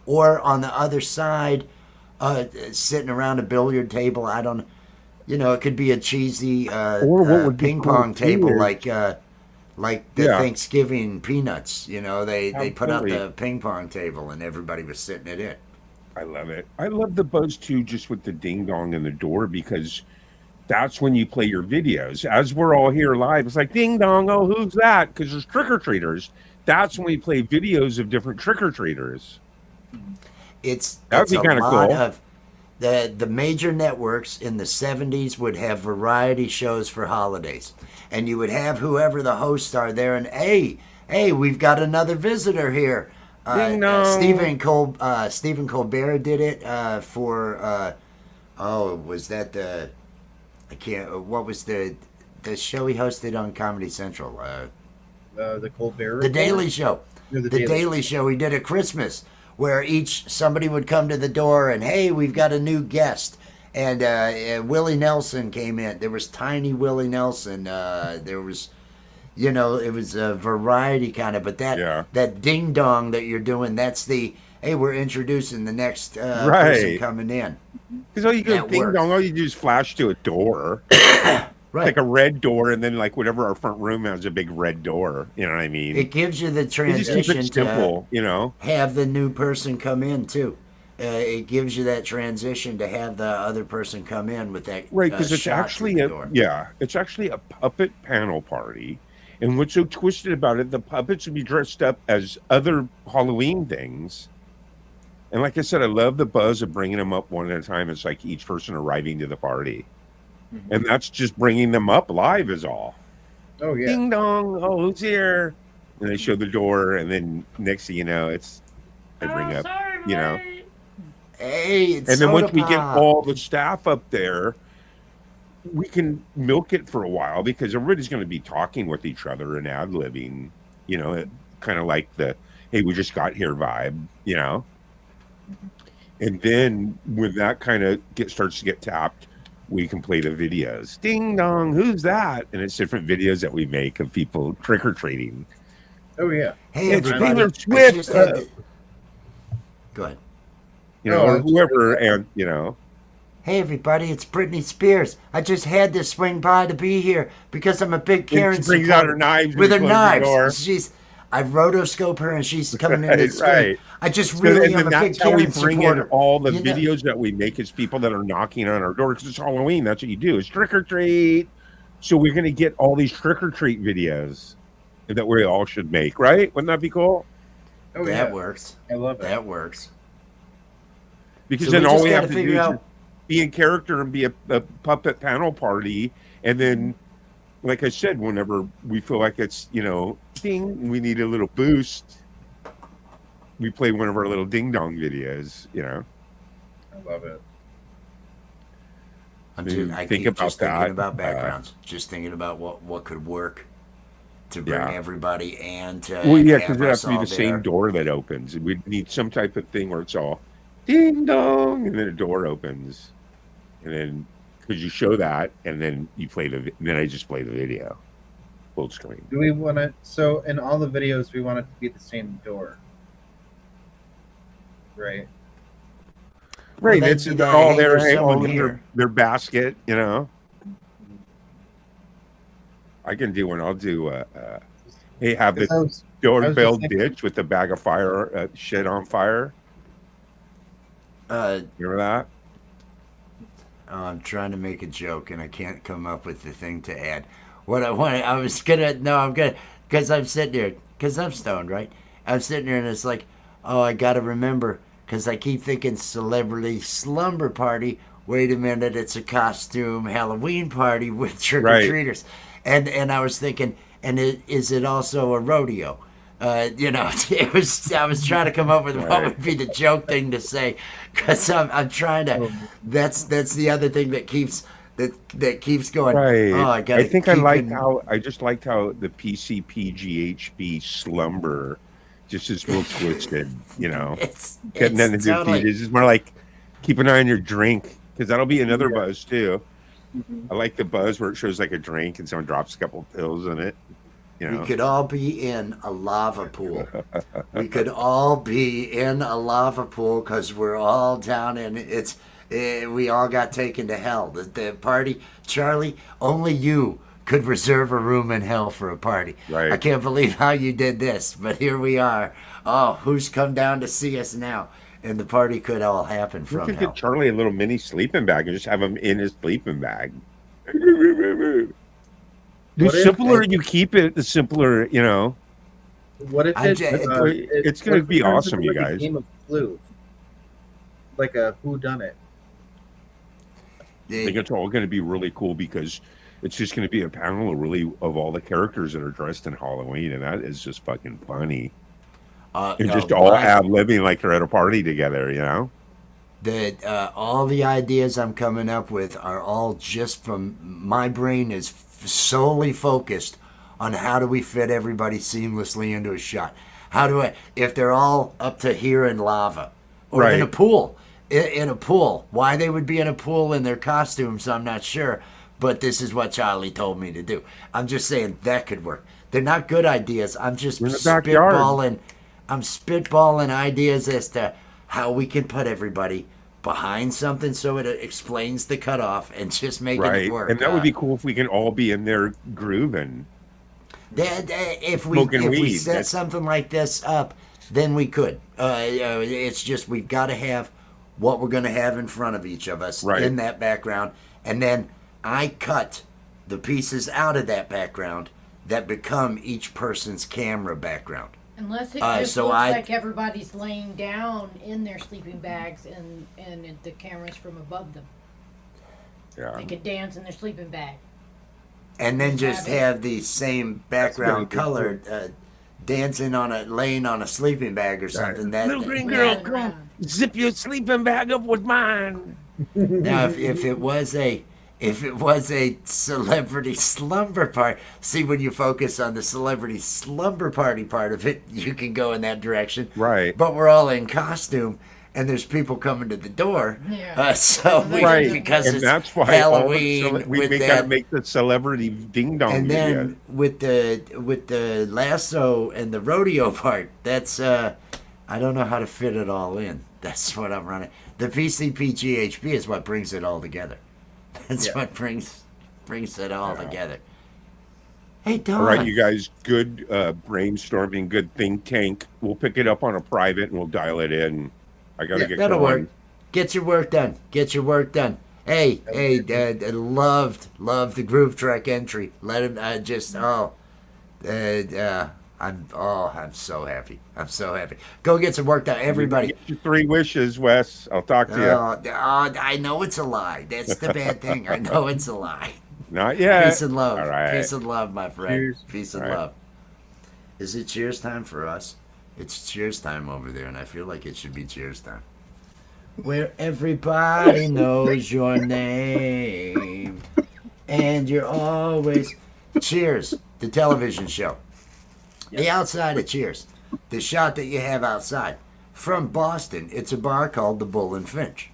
or on the other side, sitting around a billiard table. I don't, it could be a cheesy ping pong table, like the Thanksgiving peanuts. They put out the ping pong table and everybody was sitting at it. I love it. I love the buzz too, just with the ding dong in the door, because that's when you play your videos. As we're all here live, it's like ding dong. Oh, who's that? Because there's trick or treaters. That's when we play videos of different trick or treaters. That would be kind of cool. Of the major networks in the 70s would have variety shows for holidays, and you would have whoever the hosts are there, and hey, we've got another visitor here. Stephen Colbert did it for. Was that the? I can't. What was the show he hosted on Comedy Central? The Colbert. The Daily Show. The Daily Show. He did at Christmas, where somebody would come to the door and, hey, we've got a new guest, and Willie Nelson came in. There was Tiny Willie Nelson. There was, it was a variety kind of. But that ding dong that you're doing, that's the. Hey, we're introducing the next person coming in. Because all you go ding dong, all you do is flash to a door. Like a red door, and then like whatever our front room has a big red door. You know what I mean? It gives you the transition simple, have the new person come in too. It gives you that transition to have the other person come in with that. Right, because it's actually it's actually a puppet panel party. And what's so twisted about it, the puppets would be dressed up as other Halloween things. And like I said, I love the buzz of bringing them up one at a time. It's like each person arriving to the party. Mm-hmm. And that's just bringing them up live is all. Oh, yeah. Ding dong. Oh, who's here? And they show the door. And then next thing you know, I bring up, Hey, it's and then once we get all the staff up there, we can milk it for a while because everybody's going to be talking with each other and ad-libbing, kind of like the, hey, we just got here vibe, And then when that kind of starts to get tapped, we can play the videos. Ding dong, who's that? And it's different videos that we make of people trick-or-treating. Oh, yeah. Hey, it's Taylor Swift. Go ahead. Or whoever, and, Hey, everybody, it's Britney Spears. I just had to swing by to be here because I'm a big Karen supporter. She brings out her knives with her knives. I rotoscope her, and she's coming in the screen. I just really am a big Karen supporter. That's how we bring in all the videos that we make is people that are knocking on our door because it's Halloween. That's what you do. It's trick or treat. So we're gonna get all these trick or treat videos that we all should make, right? Wouldn't that be cool? Oh That yeah, works. I love it. That works. Because So then we all just we got have to to do figure is out. just be in character and be a puppet panel party, and then, like I said, whenever we feel like it's ding, we need a little boost. We play one of our little ding dong videos. I love it. I Think keep about just thinking that. about backgrounds. Just thinking about what could work to bring Yeah. everybody and to Well, yeah, because have it has us to be all the same there. door that opens. We need some type of thing where it's all ding dong, and then a door opens, and then because you show that, and then and then I just play the video, full screen. Do we want to? So in all the videos, we want it to be the same door, right? Right, Well, it's they'd they're all hang there yourself holding here. their basket. I can do one. I'll do. Hey, have the 'Cause I was just doorbell thinking- ditch with the bag of fire shit on fire. Remember that? I'm trying to make a joke and I can't come up with the thing to add. What I wanted, I was gonna, no, I'm gonna, because I'm sitting there, because I'm stoned, right? I'm sitting there and it's like, oh, I gotta remember, because I keep thinking celebrity slumber party. Wait a minute, it's a costume Halloween party with trick or treaters. And I was thinking, is it also a rodeo? It was. I was trying to come up with what would be the joke thing to say, because I'm trying to. That's the other thing that keeps going. Right. Oh, I got. I think I just liked how the PCPGHB slumber just is real twisted. It's Getting into totally. it's just more like keep an eye on your drink, because that'll be another buzz too. I like the buzz where it shows like a drink and someone drops a couple pills in it. We could all be in a lava pool. We could all be in a lava pool because we're all down in it's. We all got taken to hell. The party, Charlie. Only you could reserve a room in hell for a party. Right. I can't believe how you did this, but here we are. Oh, who's come down to see us now? And the party could all happen You from could hell. get Charlie a little mini sleeping bag and just have him in his sleeping bag. The simpler you keep it, the simpler, What if it's going to be awesome, you guys. A game of Clue, like a who done it. I think it's all going to be really cool because it's just going to be a panel of all the characters that are dressed in Halloween, and that is just fucking funny. And just all living like they're at a party together, That all the ideas I'm coming up with are all just from my brain is solely focused on how do we fit everybody seamlessly into a shot. If they're all up to here in lava or in a pool, in a pool. Why they would be in a pool in their costumes, I'm not sure. But this is what Charlie told me to do. I'm just saying that could work. They're not good ideas. I'm just spitballing. I'm spitballing ideas as to how we can put everybody behind something so it explains the cutoff and just making it work. And that would be cool if we can all be in there grooving. If we set something like this up, then we could. It's just we've got to have what we're going to have in front of each of us in that background, and then I cut the pieces out of that background that become each person's camera background. Unless it just looks like everybody's laying down in their sleeping bags and the camera's from above them. Yeah. They could dance in their sleeping bag. And then just have the same background color laying on a sleeping bag or something. That little green girl, come on, zip your sleeping bag up with mine. Now, if it was a celebrity slumber party, see, when you focus on the celebrity slumber party part of it, you can go in that direction. Right. But we're all in costume, and there's people coming to the door. Yeah. Because and it's that's why Halloween. we gotta make the celebrity ding dong. And then with the lasso and the rodeo part, that's I don't know how to fit it all in. That's what I'm running. The PCPGHB is what brings it all together. That's what brings it all together. Hey, Don. All right, you guys, good brainstorming, good think tank. We'll pick it up on a private and we'll dial it in. I gotta get that'll going. work. Get your work done. Loved the Groove Trek entry. Let him I'm so happy. I'm so happy. Go get some work done, everybody. Get your 3 wishes, Wes. I'll talk to you. I know it's a lie. That's the bad thing. I know it's a lie. Not yet. Peace and love. All right. Peace and love, my friend. Cheers. Peace and All right. love. Is it cheers time for us? It's cheers time over there, and I feel like it should be cheers time. Where everybody knows your name, and you're always... Cheers, the television show. The outside of Cheers, the shot that you have outside. From Boston, it's a bar called the Bull and Finch.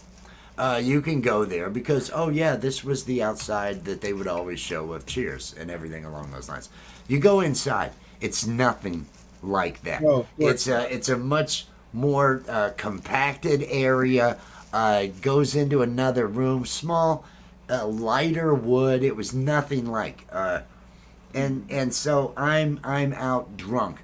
You can go there because, this was the outside that they would always show of Cheers and everything along those lines. You go inside, it's nothing like that. Oh, It's a much more compacted area. Goes into another room, small, lighter wood. It was nothing like. And so I'm out drunk,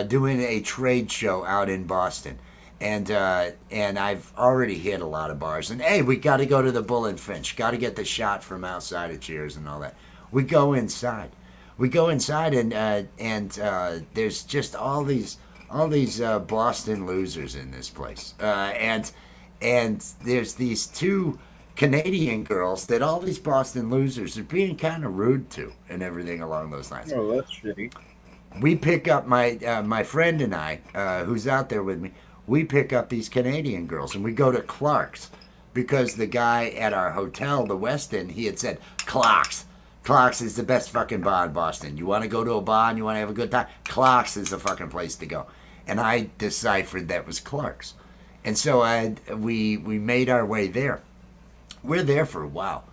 doing a trade show out in Boston. And I've already hit a lot of bars. And hey, we got to go to the Bull and Finch. Got to get the shot from outside of Cheers and all that. We go inside. And there's just all these Boston losers in this place. And there's these 2 Canadian girls that all these Boston losers are being kind of rude to and everything along those lines. Oh, that's shitty. We pick up my friend and I, who's out there with me. We pick up these Canadian girls and we go to Clark's because the guy at our hotel, the West End, he had said Clark's. Clark's is the best fucking bar in Boston. You want to go to a bar and you want to have a good time? Clark's is the fucking place to go. And I deciphered that was Clark's, and so we made our way there. We're there for a while,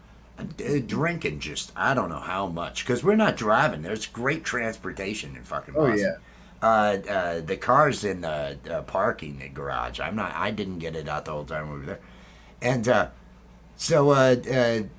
drinking just I don't know how much because we're not driving. There's great transportation in fucking Boston. Oh yeah. The car's in the parking garage. I didn't get it out the whole time we were there, and so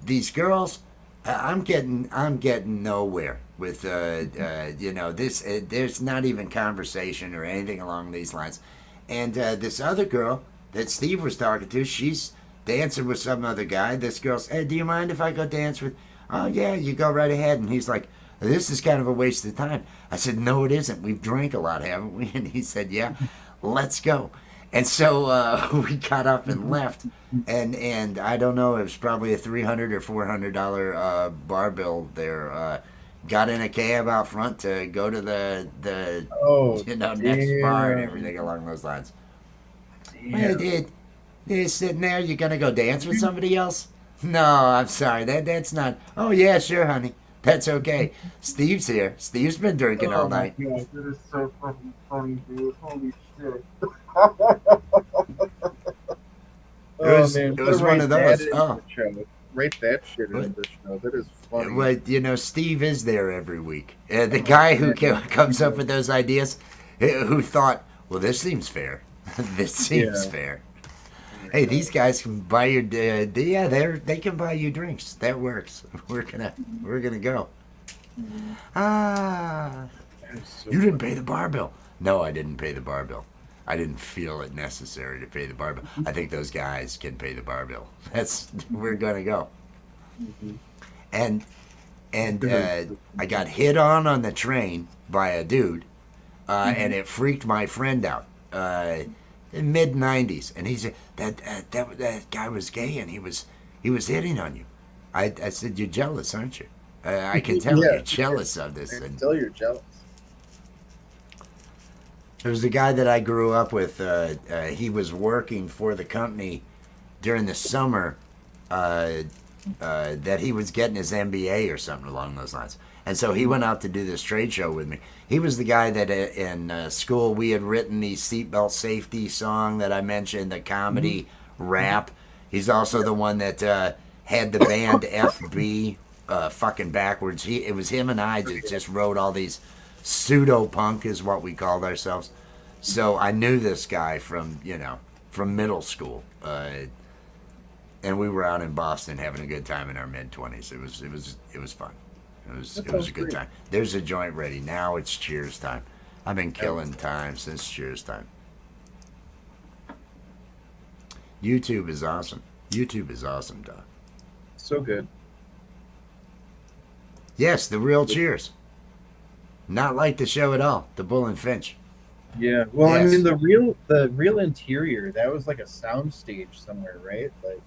these girls, I'm getting nowhere with this. There's not even conversation or anything along these lines, and this other girl that Steve was talking to, she's dancing with some other guy. This girl's, hey, do you mind if I go dance with? Oh yeah, you go right ahead. And he's like, this is kind of a waste of time. I said, no, it isn't. We've drank a lot, haven't we? And he said, yeah, let's go. And so we got up and left. And I don't know, it was probably a $300 or $400 bar bill there. Got in a cab out front to go to the next bar and everything along those lines. You're sitting there, you're going to go dance with somebody else? No, I'm sorry. That's not. Oh, yeah, sure, honey. That's okay. Steve's here. Steve's been drinking all night. Oh my God, that is so fucking funny, dude. Holy shit. It was one of those. Oh. Write that shit in the show. That is funny. Well, Steve is there every week. The guy who comes up with those ideas, who thought, well, this seems fair. This seems fair. Hey, these guys can buy your they can buy you drinks. That works. We're gonna go. You didn't pay the bar bill. No, I didn't pay the bar bill. I didn't feel it necessary to pay the bar bill. I think those guys can pay the bar bill. We're gonna go. And I got hit on the train by a dude, and it freaked my friend out. In mid-90s, and he said that guy was gay and he was hitting on you. I said, you're jealous, aren't you? I can tell you're jealous of this. I can tell you're jealous. There was a guy that I grew up with. He was working for the company during the summer that he was getting his MBA or something along those lines. And so he went out to do this trade show with me. He was the guy that in school we had written the seatbelt safety song that I mentioned, the comedy rap. He's also the one that had the band FB fucking backwards. It was him and I that just wrote all these pseudo-punk is what we called ourselves. So I knew this guy from middle school. And we were out in Boston having a good time in our mid-20s. It was fun. It was a good time. There's a joint ready. Now it's cheers time. I've been killing time since cheers time. YouTube is awesome. YouTube is awesome, Doc. So good. Yes, the real Cheers. Not like the show at all. The Bull and Finch. Yeah. Well, I Yes. mean, the real interior, that was like a sound stage somewhere, right? Like,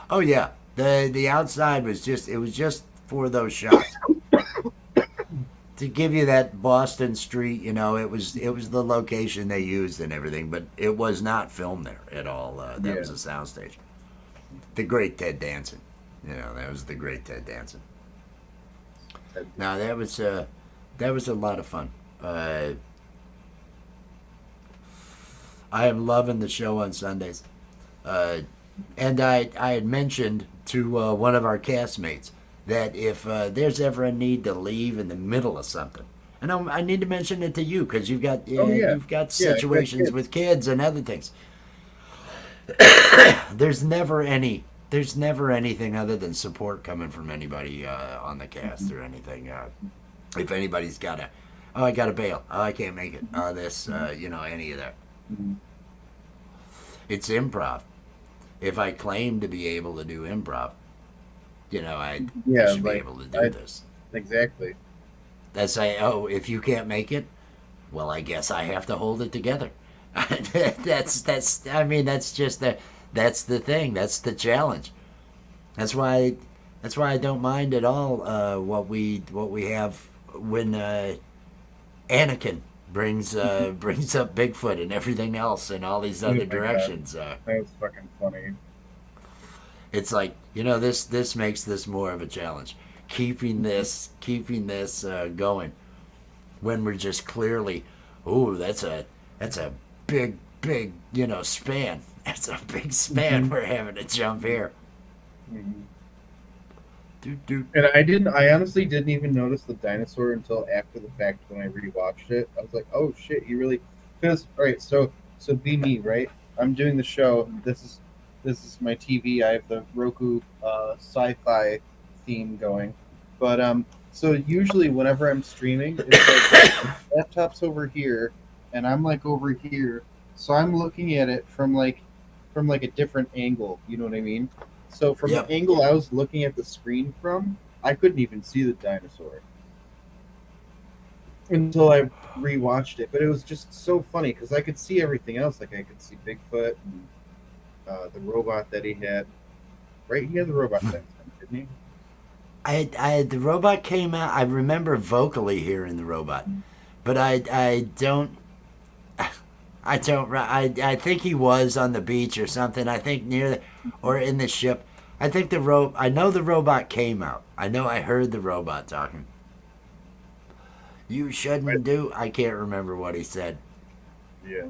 Oh yeah. The outside was just for those shots. To give you that Boston street, it was the location they used and everything, but it was not filmed there at all. That Yeah. was a soundstage. The great Ted Danson. That was the great Ted Danson. Now that was a lot of fun. I am loving the show on Sundays. And I had mentioned to one of our castmates that if there's ever a need to leave in the middle of something, and I need to mention it to you because Oh, yeah. you've got Yeah, I got situations kids. with kids and other things. There's never anything other than support coming from anybody on the cast or anything. If anybody's I got to bail. Oh, I can't make it. Any of that. Mhm. It's improv. If I claim to be able to do improv, I Yeah, should be like, able to do I- this. exactly. They say, oh, if you can't make it, well, I guess I have to hold it together. That's. I mean, that's the thing. That's the challenge. That's why I don't mind at all what we have when Anakin brings brings up Bigfoot and everything else and all these Oh other my God. directions. That was fucking funny. It's like this makes this more of a challenge. Keeping this going when we're just clearly, oh, that's a big span. That's a big span we're having to jump here. Mhm. Doo. And I honestly didn't even notice the dinosaur until after the fact when I rewatched it. I was like, oh shit, you really, because, all right, so be me, right? I'm doing the show. This is my TV. I have the Roku sci-fi theme going. But so usually whenever I'm streaming, it's like my laptop's over here and I'm like over here. So I'm looking at it from like a different angle, you know what I mean? So from Yep. the angle I was looking at the screen from, I couldn't even see the dinosaur until I rewatched it. But it was just so funny because I could see everything else. Like I could see Bigfoot and the robot that he had. Right, he had the robot that time, didn't he? The robot came out. I remember vocally hearing the robot, but I don't. I think he was on the beach or something. I think or in the ship. I think I know the robot came out. I know I heard the robot talking. You shouldn't do. I can't remember what he said. Yeah.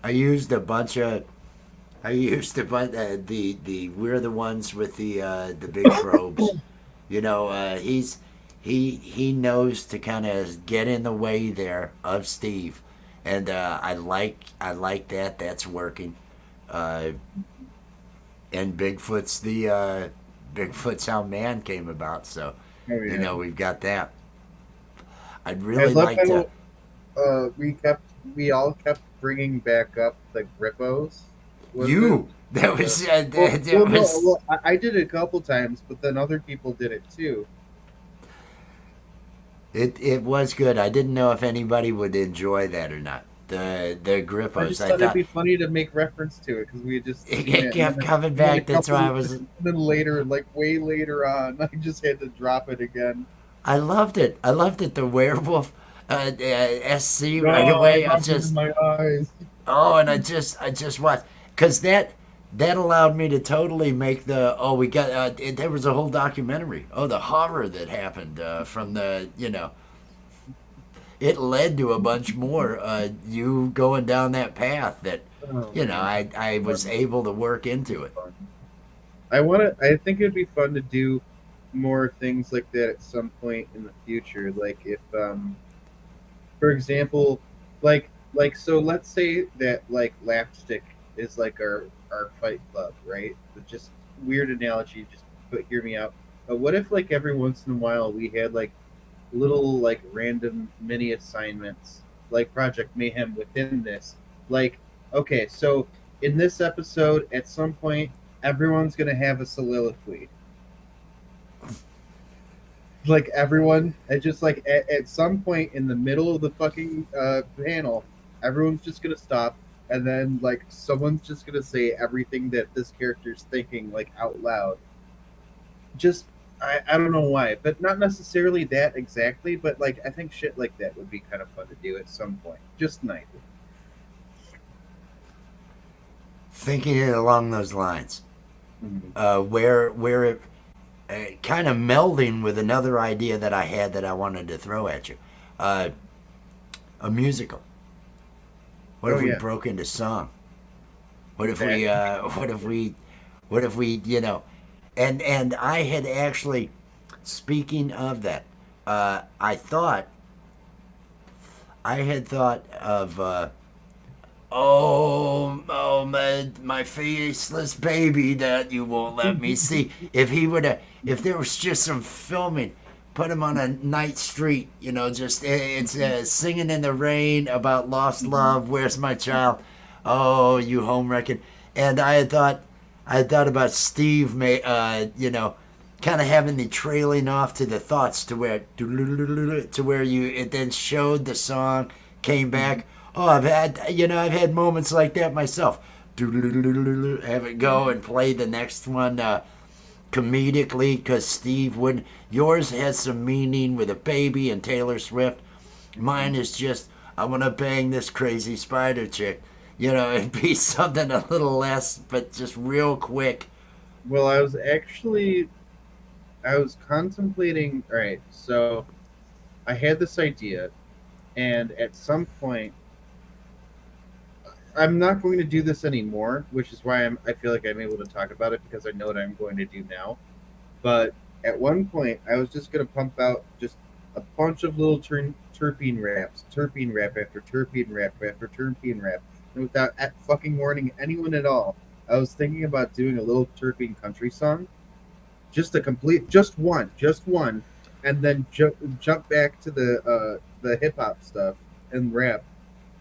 I used a bunch of. We're the ones with the big probes. He knows to kind of get in the way there of Steve, and I like that. That's working. And Bigfoot's how man came about. So Oh yeah. we've got that. I'd I really love like to. how we all kept bringing back up the Grippos. Was You. it? That was I did it a couple times, but then other people did it too. It was good. I didn't know if anybody would enjoy that or not. The I Grippos. just I thought it'd thought be funny to make reference to it because we just it kept coming and then back. That's why I was. And then later, like way later on, I just had to drop it again. I loved it. I loved it. The werewolf SC right away. I just my eyes. and I just watched because that allowed me to totally make the we got there was a whole documentary. Oh, the horror that happened from the it led to a bunch more you going down that path that I was able to work into it. I think it'd be fun to do more things like that at some point in the future. Like if, for example, so let's say that like LAPStick is like our fight club, right? But just weird analogy, but hear me out. But what if like every once in a while we had like little like random mini assignments like Project Mayhem within this? Like, okay, so in this episode, at some point, everyone's gonna have a soliloquy. Like everyone, it's just like at some point in the middle of the fucking panel, everyone's just gonna stop, and then like someone's just gonna say everything that this character's thinking like out loud. Just I don't know why, but not necessarily that exactly, but like I think shit like that would be kind of fun to do at some point. Just nice. Thinking it along those lines, Mhm. where it kind of melding with another idea that I had that I wanted to throw at you, uh, a musical. What Oh if we yeah, broke into song? What if that we? What if we? And I had actually, speaking of that, I had thought of. Oh, my faceless baby that you won't let me see. If there was just some filming, put him on a night street, just it's singing in the rain about lost love. Where's my child? Oh, you home wrecking. And I had thought about Steve, kind of having the trailing off to the thoughts to where you it then showed the song, came back. Oh, I've had moments like that myself. Have it go and play the next one comedically because Steve wouldn't. Yours has some meaning with a baby and Taylor Swift. Mine is just I want to bang this crazy spider chick. It'd be something a little less, but just real quick. Well, I was contemplating. All right, so I had this idea, and at some point, I'm not going to do this anymore, which is why I feel like I'm able to talk about it because I know what I'm going to do now. But at one point, I was just going to pump out just a bunch of little terpene rap after terpene rap after terpene rap, and without fucking warning anyone at all. I was thinking about doing a little terpene country song, just a complete, just one, and then jump back to the hip hop stuff and rap.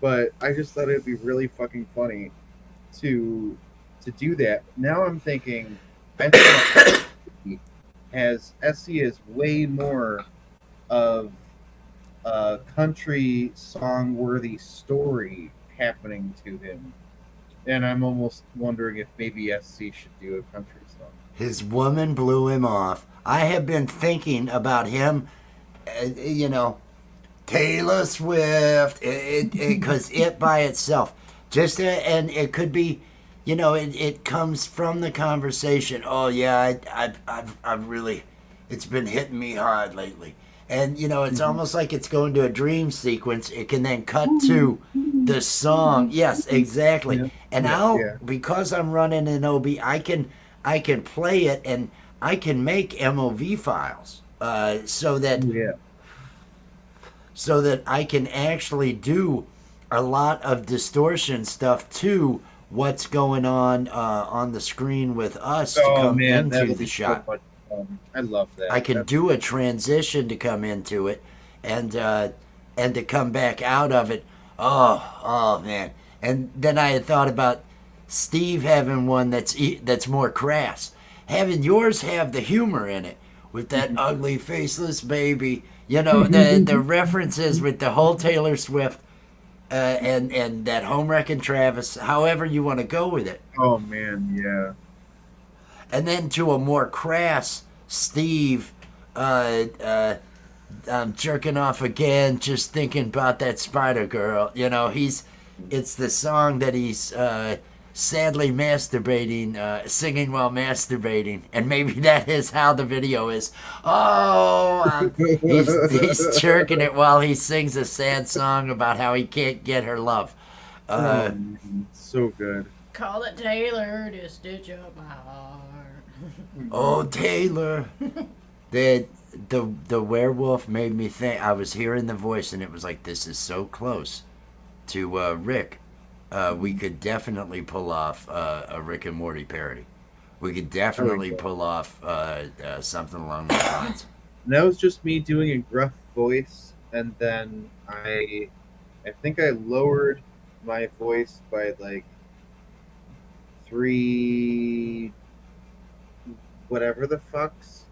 But I just thought it'd be really fucking funny to do that. Now I'm thinking, I think SC has way more of a country song worthy story happening to him, and I'm almost wondering if maybe SC should do a country song. His woman blew him off. I have been thinking about him, you know, Taylor Swift, because it by itself, and it could be, it comes from the conversation. Oh yeah, I've really, it's been hitting me hard lately, and it's Mhm. almost like it's going to a dream sequence. It can then cut to the song. Yes, exactly. Yeah, And yeah, I'll yeah. because I'm running an OB, I can play it and I can make MOV files Oh yeah. so that I can actually do a lot of distortion stuff to what's going on the screen with us to Oh come man, into that'll the be so shot. much fun. I love that. I can That's do a transition to come into it, and to come back out of it. Oh man! And then I had thought about Steve having one that's more crass. Having yours have the humor in it with that ugly faceless baby. The references with the whole Taylor Swift and that home wrecking Travis. However you want to go with it, oh man, yeah. and then to a more crass Steve. Uh, uh, I'm jerking off again, just thinking about that Spider Girl. It's the song that he's sadly masturbating, singing while masturbating, and maybe that is how the video is. He's jerking it while he sings a sad song about how he can't get her love. Oh Uh, man, so good. Call it Taylor to stitch up my heart. oh Taylor, the the werewolf made me think. I was hearing the voice, and it was like this is so close to Rick. We could definitely pull off a Rick and Morty parody. We could I like definitely that. pull off something along those lines. And that was just me doing a gruff voice, and then I think I lowered my voice by like three whatever the fucks.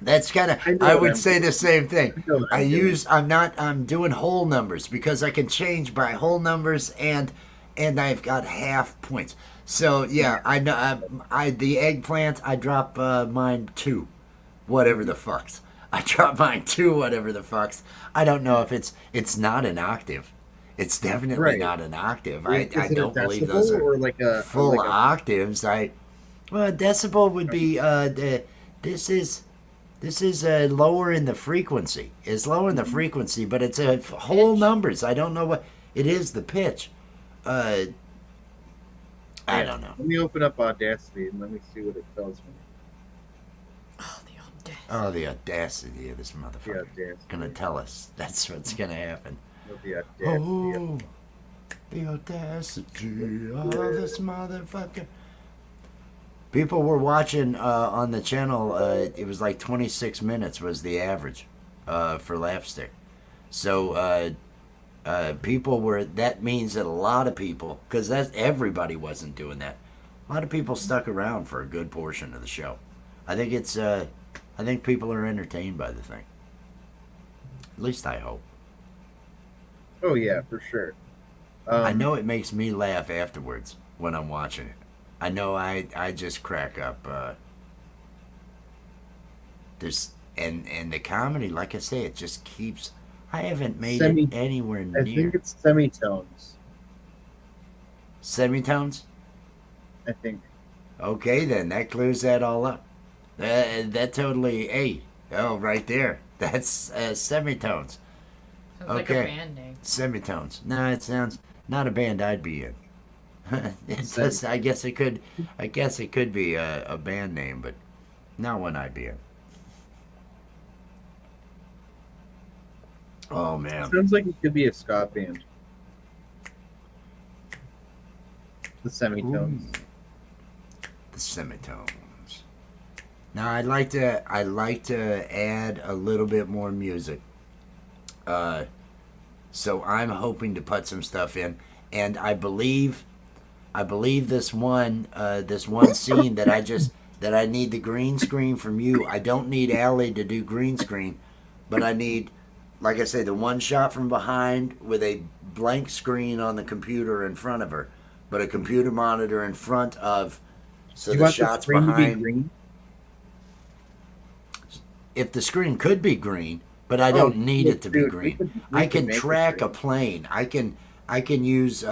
That's kind of. I know I what would I'm say doing. the same thing. I know what I'm doing. I'm not. I'm doing whole numbers because I can change by whole numbers and I've got half points. So yeah, I know. The eggplant. I drop mine 2, whatever the fucks. I drop mine 2, whatever the fucks. I don't know if it's not an octave. It's definitely Right. not an octave. I Is it a don't believe those decibel are or like a full octaves. Well, a decibel would be this is lower in the frequency. It's lower in the frequency, but it's a whole Pitch. numbers. I don't know what it is. The pitch. I Yeah. don't know. Let me open up Audacity and let me see what it tells me. Oh, the audacity. Oh, the audacity of this The motherfucker. Audacity. Gonna tell us. That's what's gonna happen. The Audacity. Oh, the audacity of this motherfucker. People were watching on the channel. It was like 26 minutes was the average for LAPStick. So people were. That means that a lot of people, because everybody wasn't doing that. A lot of people stuck around for a good portion of the show. I think it's. I think people are entertained by the thing. At least I hope. Oh yeah, for sure. I know it makes me laugh afterwards when I'm watching it. I know I just crack up. There's and the comedy, like I say, it just keeps. I haven't made it anywhere I near think it's semitones. semitones. I think. Okay, then that clears that all up. That totally. Hey, oh, right there. That's semitones. Sounds like a Okay. band name. Semitones. No, it sounds not a band I'd be in. I guess it could. I guess it could be a band name, but not one I'd be in. Oh man. Sounds like it could be a ska band. The semitones. The semitones. Now I'd like to add a little bit more music. So I'm hoping to put some stuff in, and I believe this one scene that I need the green screen from you. I don't need Allie to do green screen, but I need, like I say, the one shot from behind with a blank screen on the computer in front of her, but a computer monitor in front of. So Do you the want the shots screen to be behind. green? If the screen could be green, but I don't need it to be dude, green. we I could can make it track a green. plane. I can use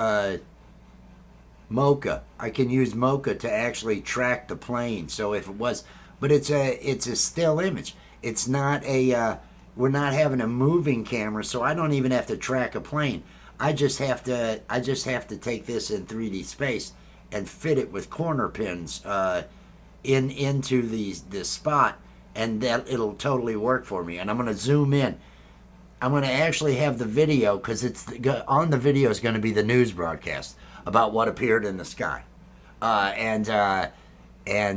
Mocha. I can use Mocha to actually track the plane. So if it was, but it's a still image. It's not a. We're not having a moving camera, so I don't even have to track a plane. I just have to take this in 3D space and fit it with corner pins into the spot, and that it'll totally work for me. And I'm gonna zoom in. I'm gonna actually have the video because it's on the video is going to be the news broadcast about what appeared in the sky, and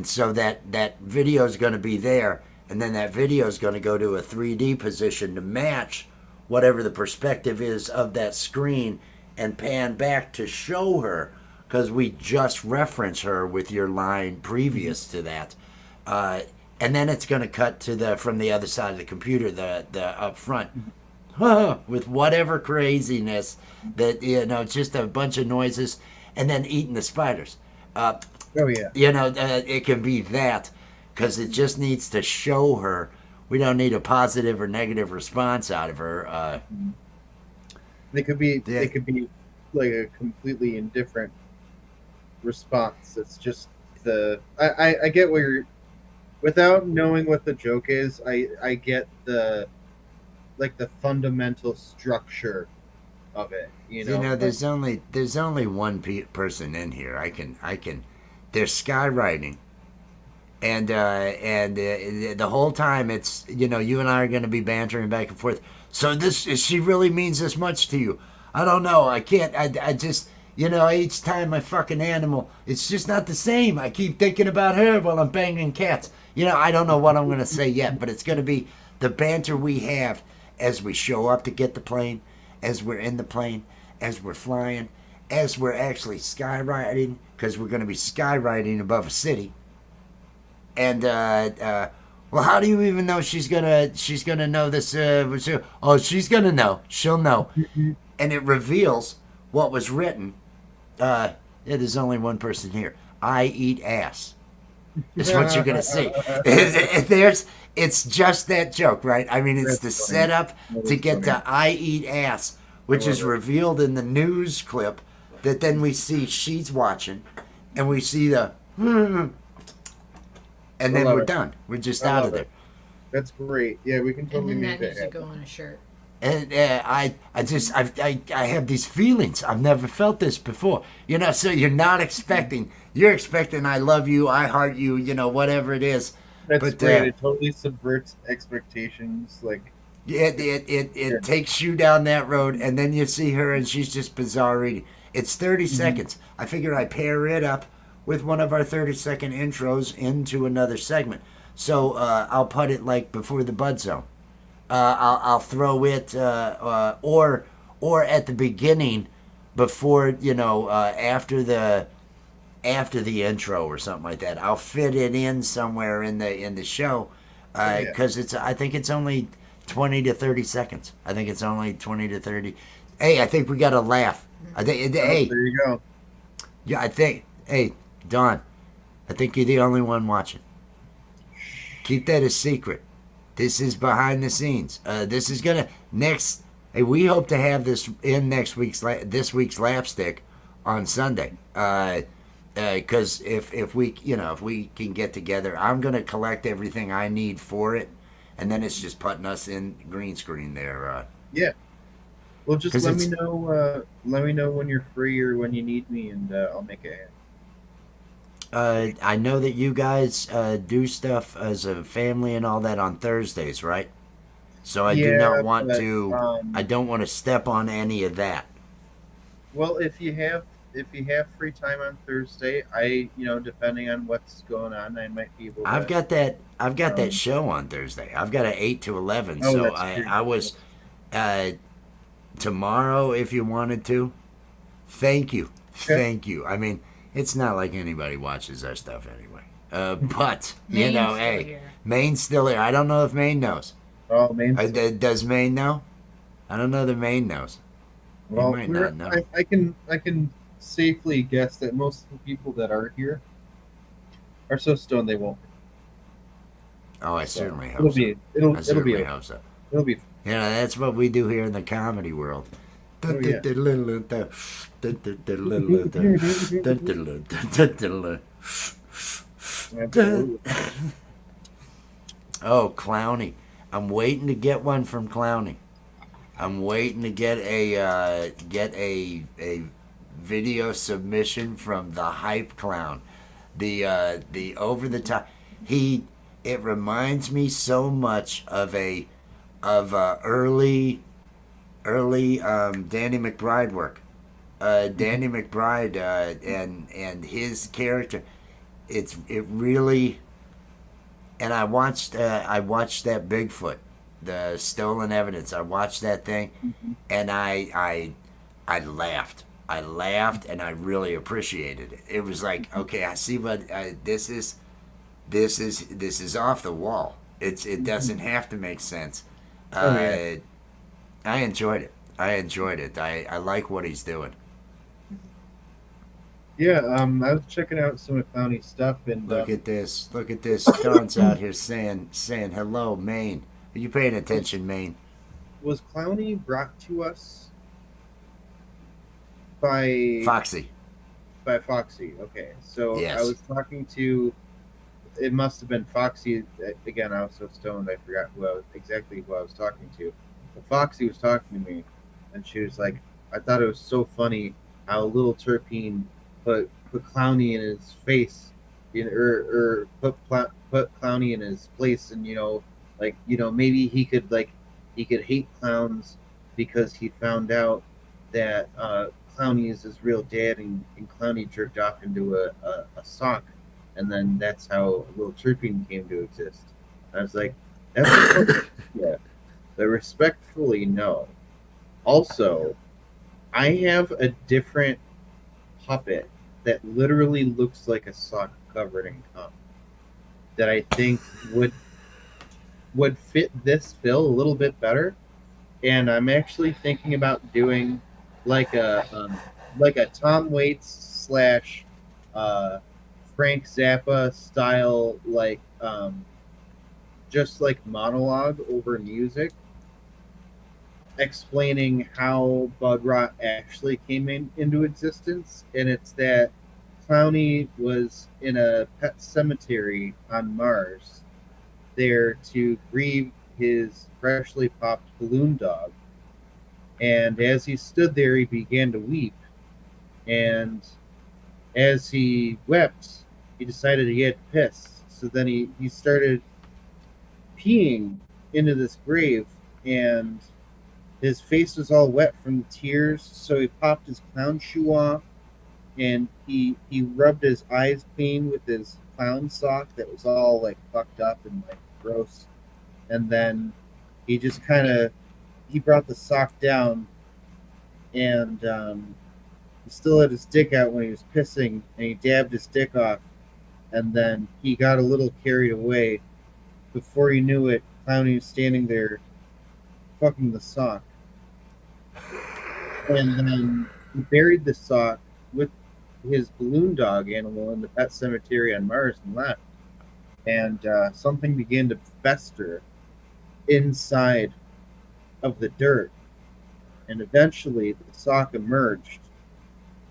so that video is going to be there, and then that video is going to go to a 3D position to match whatever the perspective is of that screen and pan back to show her, because we just reference her with your line previous to that, and then it's going to cut to from the other side of the computer, the up front, with whatever craziness that it's just a bunch of noises, and then eating the spiders. Oh yeah. It can be that, because it just needs to show her. We don't need a positive or negative response out of her. They could be Yeah. they could be like a completely indifferent response. It's just I get where you're, without knowing what the joke is, I get the fundamental structure of it. There's only one person in here. I can. They're skywriting, and the whole time it's you and I are going to be bantering back and forth. So she really means this much to you? I don't know. I can't. I just each time my fucking animal, it's just not the same. I keep thinking about her while I'm banging cats. I don't know what I'm going to say yet, but it's going to be the banter we have as we show up to get the plane, as we're in the plane, as we're flying, as we're actually skywriting, because we're going to be skywriting above a city. And well, how do you even know she's gonna know this? Oh, she's gonna know. She'll know. And it reveals what was written. It is only one person here. I eat ass. Is what you're gonna see. It's just that joke, right? I mean, it's That's the funny. setup That to is get funny. to I eat ass, which I is love it. revealed in the news clip. That then we see she's watching, and we see the, and I then love we're it. done. We're just I out of love there. it. That's great. Yeah, we can And totally then make that needs that to happen. go on a shirt. And I have these feelings. I've never felt this before. You know, so you're not expecting. You're expecting I love you, I heart you, you know, whatever it is. That's But great. It totally subverts expectations. Like, yeah. it takes you down that road, and then you see her, and she's just bizarre reading. It's 30 Mhm. seconds. I figure I pair it up with one of our 30-second intros into another segment. So I'll put it like before the bud zone. I'll throw it or at the beginning before after the intro or something like that. I'll fit it in somewhere in the show Oh, yeah. because I think it's only 20 to 30 seconds. I think it's only 20 to 30. Hey, I think we got to laugh. I think Oh, hey, there you go. yeah, I think hey, Don, I think you're the only one watching. Keep that a secret. This is behind the scenes. This is gonna next. Hey, we hope to have this in this week's LAPStick on Sunday. Because if we if we can get together, I'm gonna collect everything I need for it, and then it's just putting us in green screen there. Yeah. Well, just 'Cause let me it's know. Let me know when you're free or when you need me, and I'll make it happen. I know that you guys do stuff as a family and all that on Thursdays, right? So I do not Yeah, want but to. I don't want to step on any of that. well, if you have free time on Thursday, depending on what's going on, I might be able I've to. got that. I've got that Um, show on Thursday. I've got an 8 to 11. oh, So that's true. I was uh, tomorrow if you wanted to. Thank you, Okay. thank you. I mean, it's not like anybody watches our stuff anyway. But Maine's still hey, here. Maine's still here. I don't know if Maine knows. Oh, man. Does Maine know? I don't know that Maine knows. He Well, might not know. I can safely guess that most of the people that are here are so stoned they won't. Oh, I So certainly it'll hope so. be I it'll be certainly hope so. it'll be. Yeah, that's what we do here in the comedy world. Oh, yeah. Absolutely. Oh, Clowny. I'm waiting to get one from Clowny. I'm waiting to get a video submission from the hype clown. The over the top. It reminds me so much of early Danny McBride work. Danny McBride and his character. It really. And I watched that Bigfoot, the stolen evidence. I watched that thing, Mhm. and I laughed. I laughed, and I really appreciated it. It was like, okay, I see what this is. This is off the wall. It doesn't have to make sense. Oh, yeah. I enjoyed it. I like what he's doing. Yeah. I was checking out some of Clowney's stuff, and Look at this. Look at this. Don's out here saying hello, Maine. Are you paying attention, Maine? was Clowney brought to us by Foxy. Foxy. Okay, so Yes. I was talking to. It must have been Foxy. Again, I was so stoned I forgot exactly who I was talking to. But Foxy was talking to me, and she was like, "I thought it was so funny how little Terpene put Clowney in his face, or put Clowney in his place, and maybe he could hate clowns because he found out that Clowney is his real dad, and Clowney jerked off into a sock, and then that's how Little Terpene came to exist." I was like, "That's yeah." But respectfully, no. Also, I have a different puppet that literally looks like a sock covered in cum. that I think would fit this bill a little bit better. And I'm actually thinking about doing like a Tom Waits slash uh, Frank Zappa style, just like monologue over music, explaining how Bud Rot actually came into existence. And it's that Clowney was in a pet cemetery on Mars there to grieve his freshly popped balloon dog. And as he stood there, he began to weep. And as he wept, he decided he had to piss. So then he started peeing into this grave, and his face was all wet from the tears. So he popped his clown shoe off, and he rubbed his eyes clean with his clown sock that was all like fucked up and like gross. And then he just kind of he brought the sock down, and he still had his dick out when he was pissing, and he dabbed his dick off, and then he got a little carried away. Before he knew it, Clowney was standing there fucking the sock. And then he buried the sock with his balloon dog animal in the pet cemetery on Mars and left. And something began to fester inside of the dirt. And eventually the sock emerged,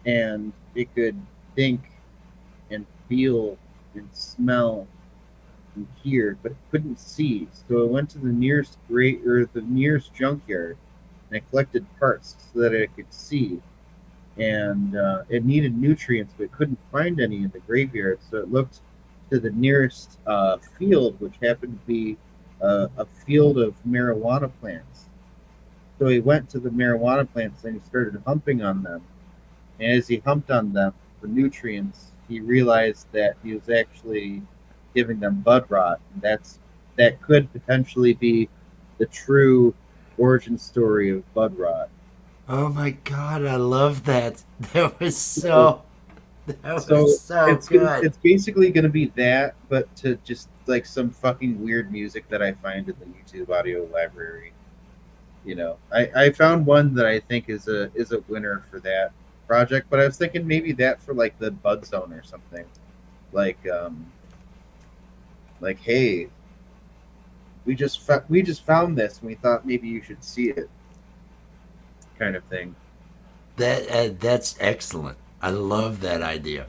and it could think and feel and smell and hear, but it couldn't see. So it went to the nearest junkyard, and it collected parts so that it could see. And it needed nutrients, but it couldn't find any in the graveyard. So it looked to the nearest field, which happened to be a field of marijuana plants. So he went to the marijuana plants and he started humping on them. And as he humped on them for nutrients, he realized that he was actually giving them bud rot. And that could potentially be the true origin story of bud rot. Oh my god, I love that. That was so It's good. it's basically gonna be that, but to just like some fucking weird music that I find in the YouTube audio library. I found one that I think is a winner for that project, but I was thinking maybe that for like the Bud Zone or something. Like hey, we just found this and we thought maybe you should see it, kind of thing. That's excellent. I love that idea.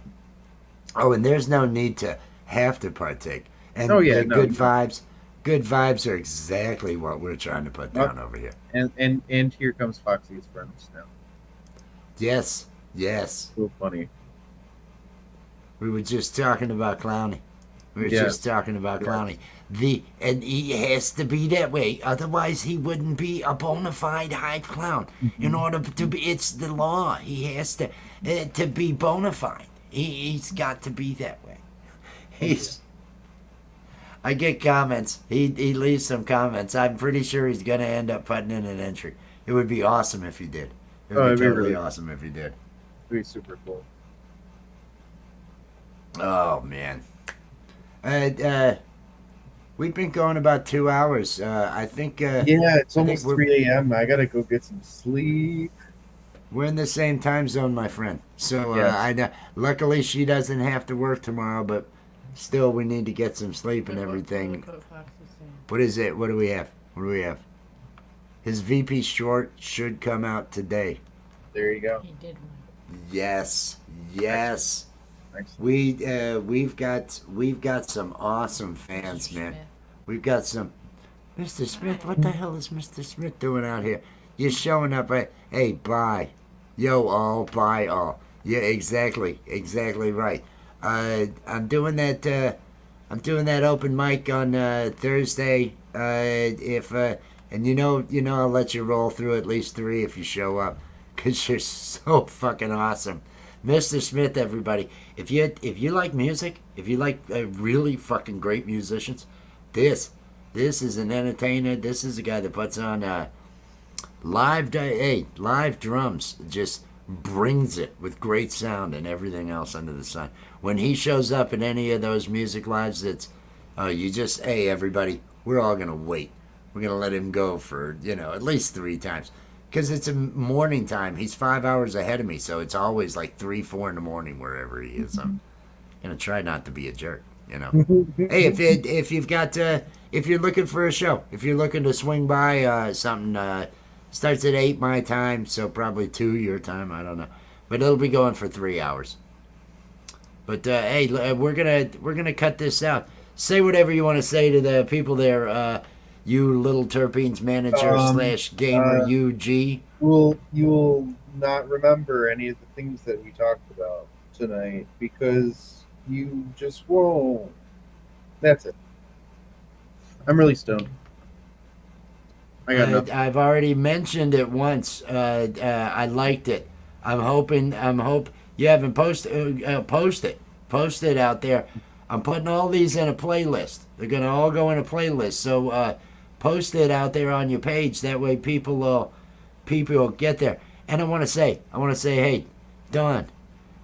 Oh, and there's no need to have to partake. And Oh yeah, the no, good no. vibes, good vibes are exactly what we're trying to put down over here. And here comes Foxy's friends now. Yes, yes. So funny. We were just talking about Clowney. We were Yes. just talking about Yes. Clowney. And he has to be that way, otherwise he wouldn't be a bona fide hype clown. In order to be, it's the law. He has to be bona fide. He's got to be that way. He's. I get comments. He leaves some comments. I'm pretty sure he's gonna end up putting in an entry. It would be awesome if he did. It would Oh, it'd be be totally really awesome if he did. It'd be super cool. Oh man. We've been going about 2 hours. I think. Yeah, it's I think almost we're 3 a.m. I gotta go get some sleep. we're in the same time zone, my friend. So Yes. I know. Luckily, she doesn't have to work tomorrow, but still, we need to get some sleep and everything. Look what Fox is saying. What is it? What do we have? What do we have? His VP short should come out today. There you go. He did one. Yes, yes. Excellent. We've got some awesome fans, Mr. man. Smith. We've got some. Mr. Smith, what the hell is Mr. Smith doing out here? You're showing up. Hey, bye. Yo, all, bye, all. Yeah, exactly right. I'm doing that. I'm doing that open mic on Thursday. And I'll let you roll through at least 3 if you show up, 'cause you're so fucking awesome. Mr. Smith, everybody, if you like music, if you like really fucking great musicians, this is an entertainer. This is a guy that puts on live drums, just brings it with great sound and everything else under the sun. When he shows up in any of those music lives, Oh, you just, hey, everybody, we're all going to wait. We're going to let him go for, at least 3 times. Because it's a morning time. He's 5 hours ahead of me, so it's always like 3, 4 in the morning wherever he is. I'm going to try not to be a jerk. Hey, if you've got, if you're looking for a show, if you're looking to swing by something, starts at 8 my time, so probably 2 your time, I don't know. But it'll be going for 3 hours. But hey, we're gonna cut this out. Say whatever you want to say to the people there. You Little Terpenes manager / gamer UG. You'll not remember any of the things that we talked about tonight because you just won't. That's it. I'm really stoned. I got nothing. I've already mentioned it once. I liked it. I'm hoping. You haven't posted. Post it out there. I'm putting all these in a playlist. They're gonna all go in a playlist. So post it out there on your page. That way people will get there. And I want to say, hey, Don,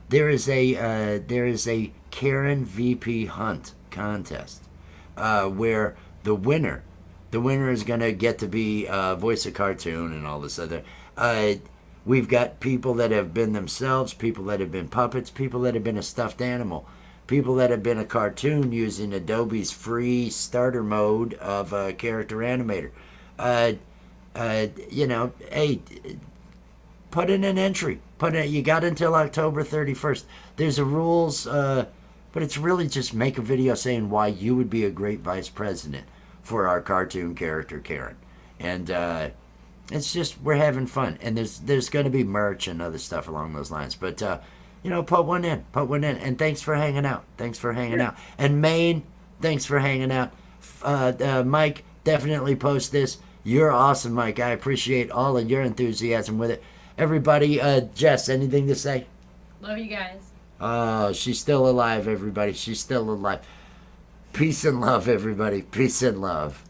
there is a Karen VP Hunt contest where the winner is gonna get to be voice a cartoon and all this other. We've got people that have been themselves, people that have been puppets, people that have been a stuffed animal, people that have been a cartoon using Adobe's free starter mode of a character animator. Hey, put in an entry. You got until October 31st. There's a rules, but it's really just make a video saying why you would be a great vice president for our cartoon character Karen. And it's just we're having fun, and there's going to be merch and other stuff along those lines. But put one in, and thanks for hanging out. And Maine, thanks for hanging out. Mike, definitely post this. You're awesome, Mike. I appreciate all of your enthusiasm with it. Everybody, Jess, anything to say? Love you guys. Oh, she's still alive, everybody. She's still alive. Peace and love, everybody. Peace and love.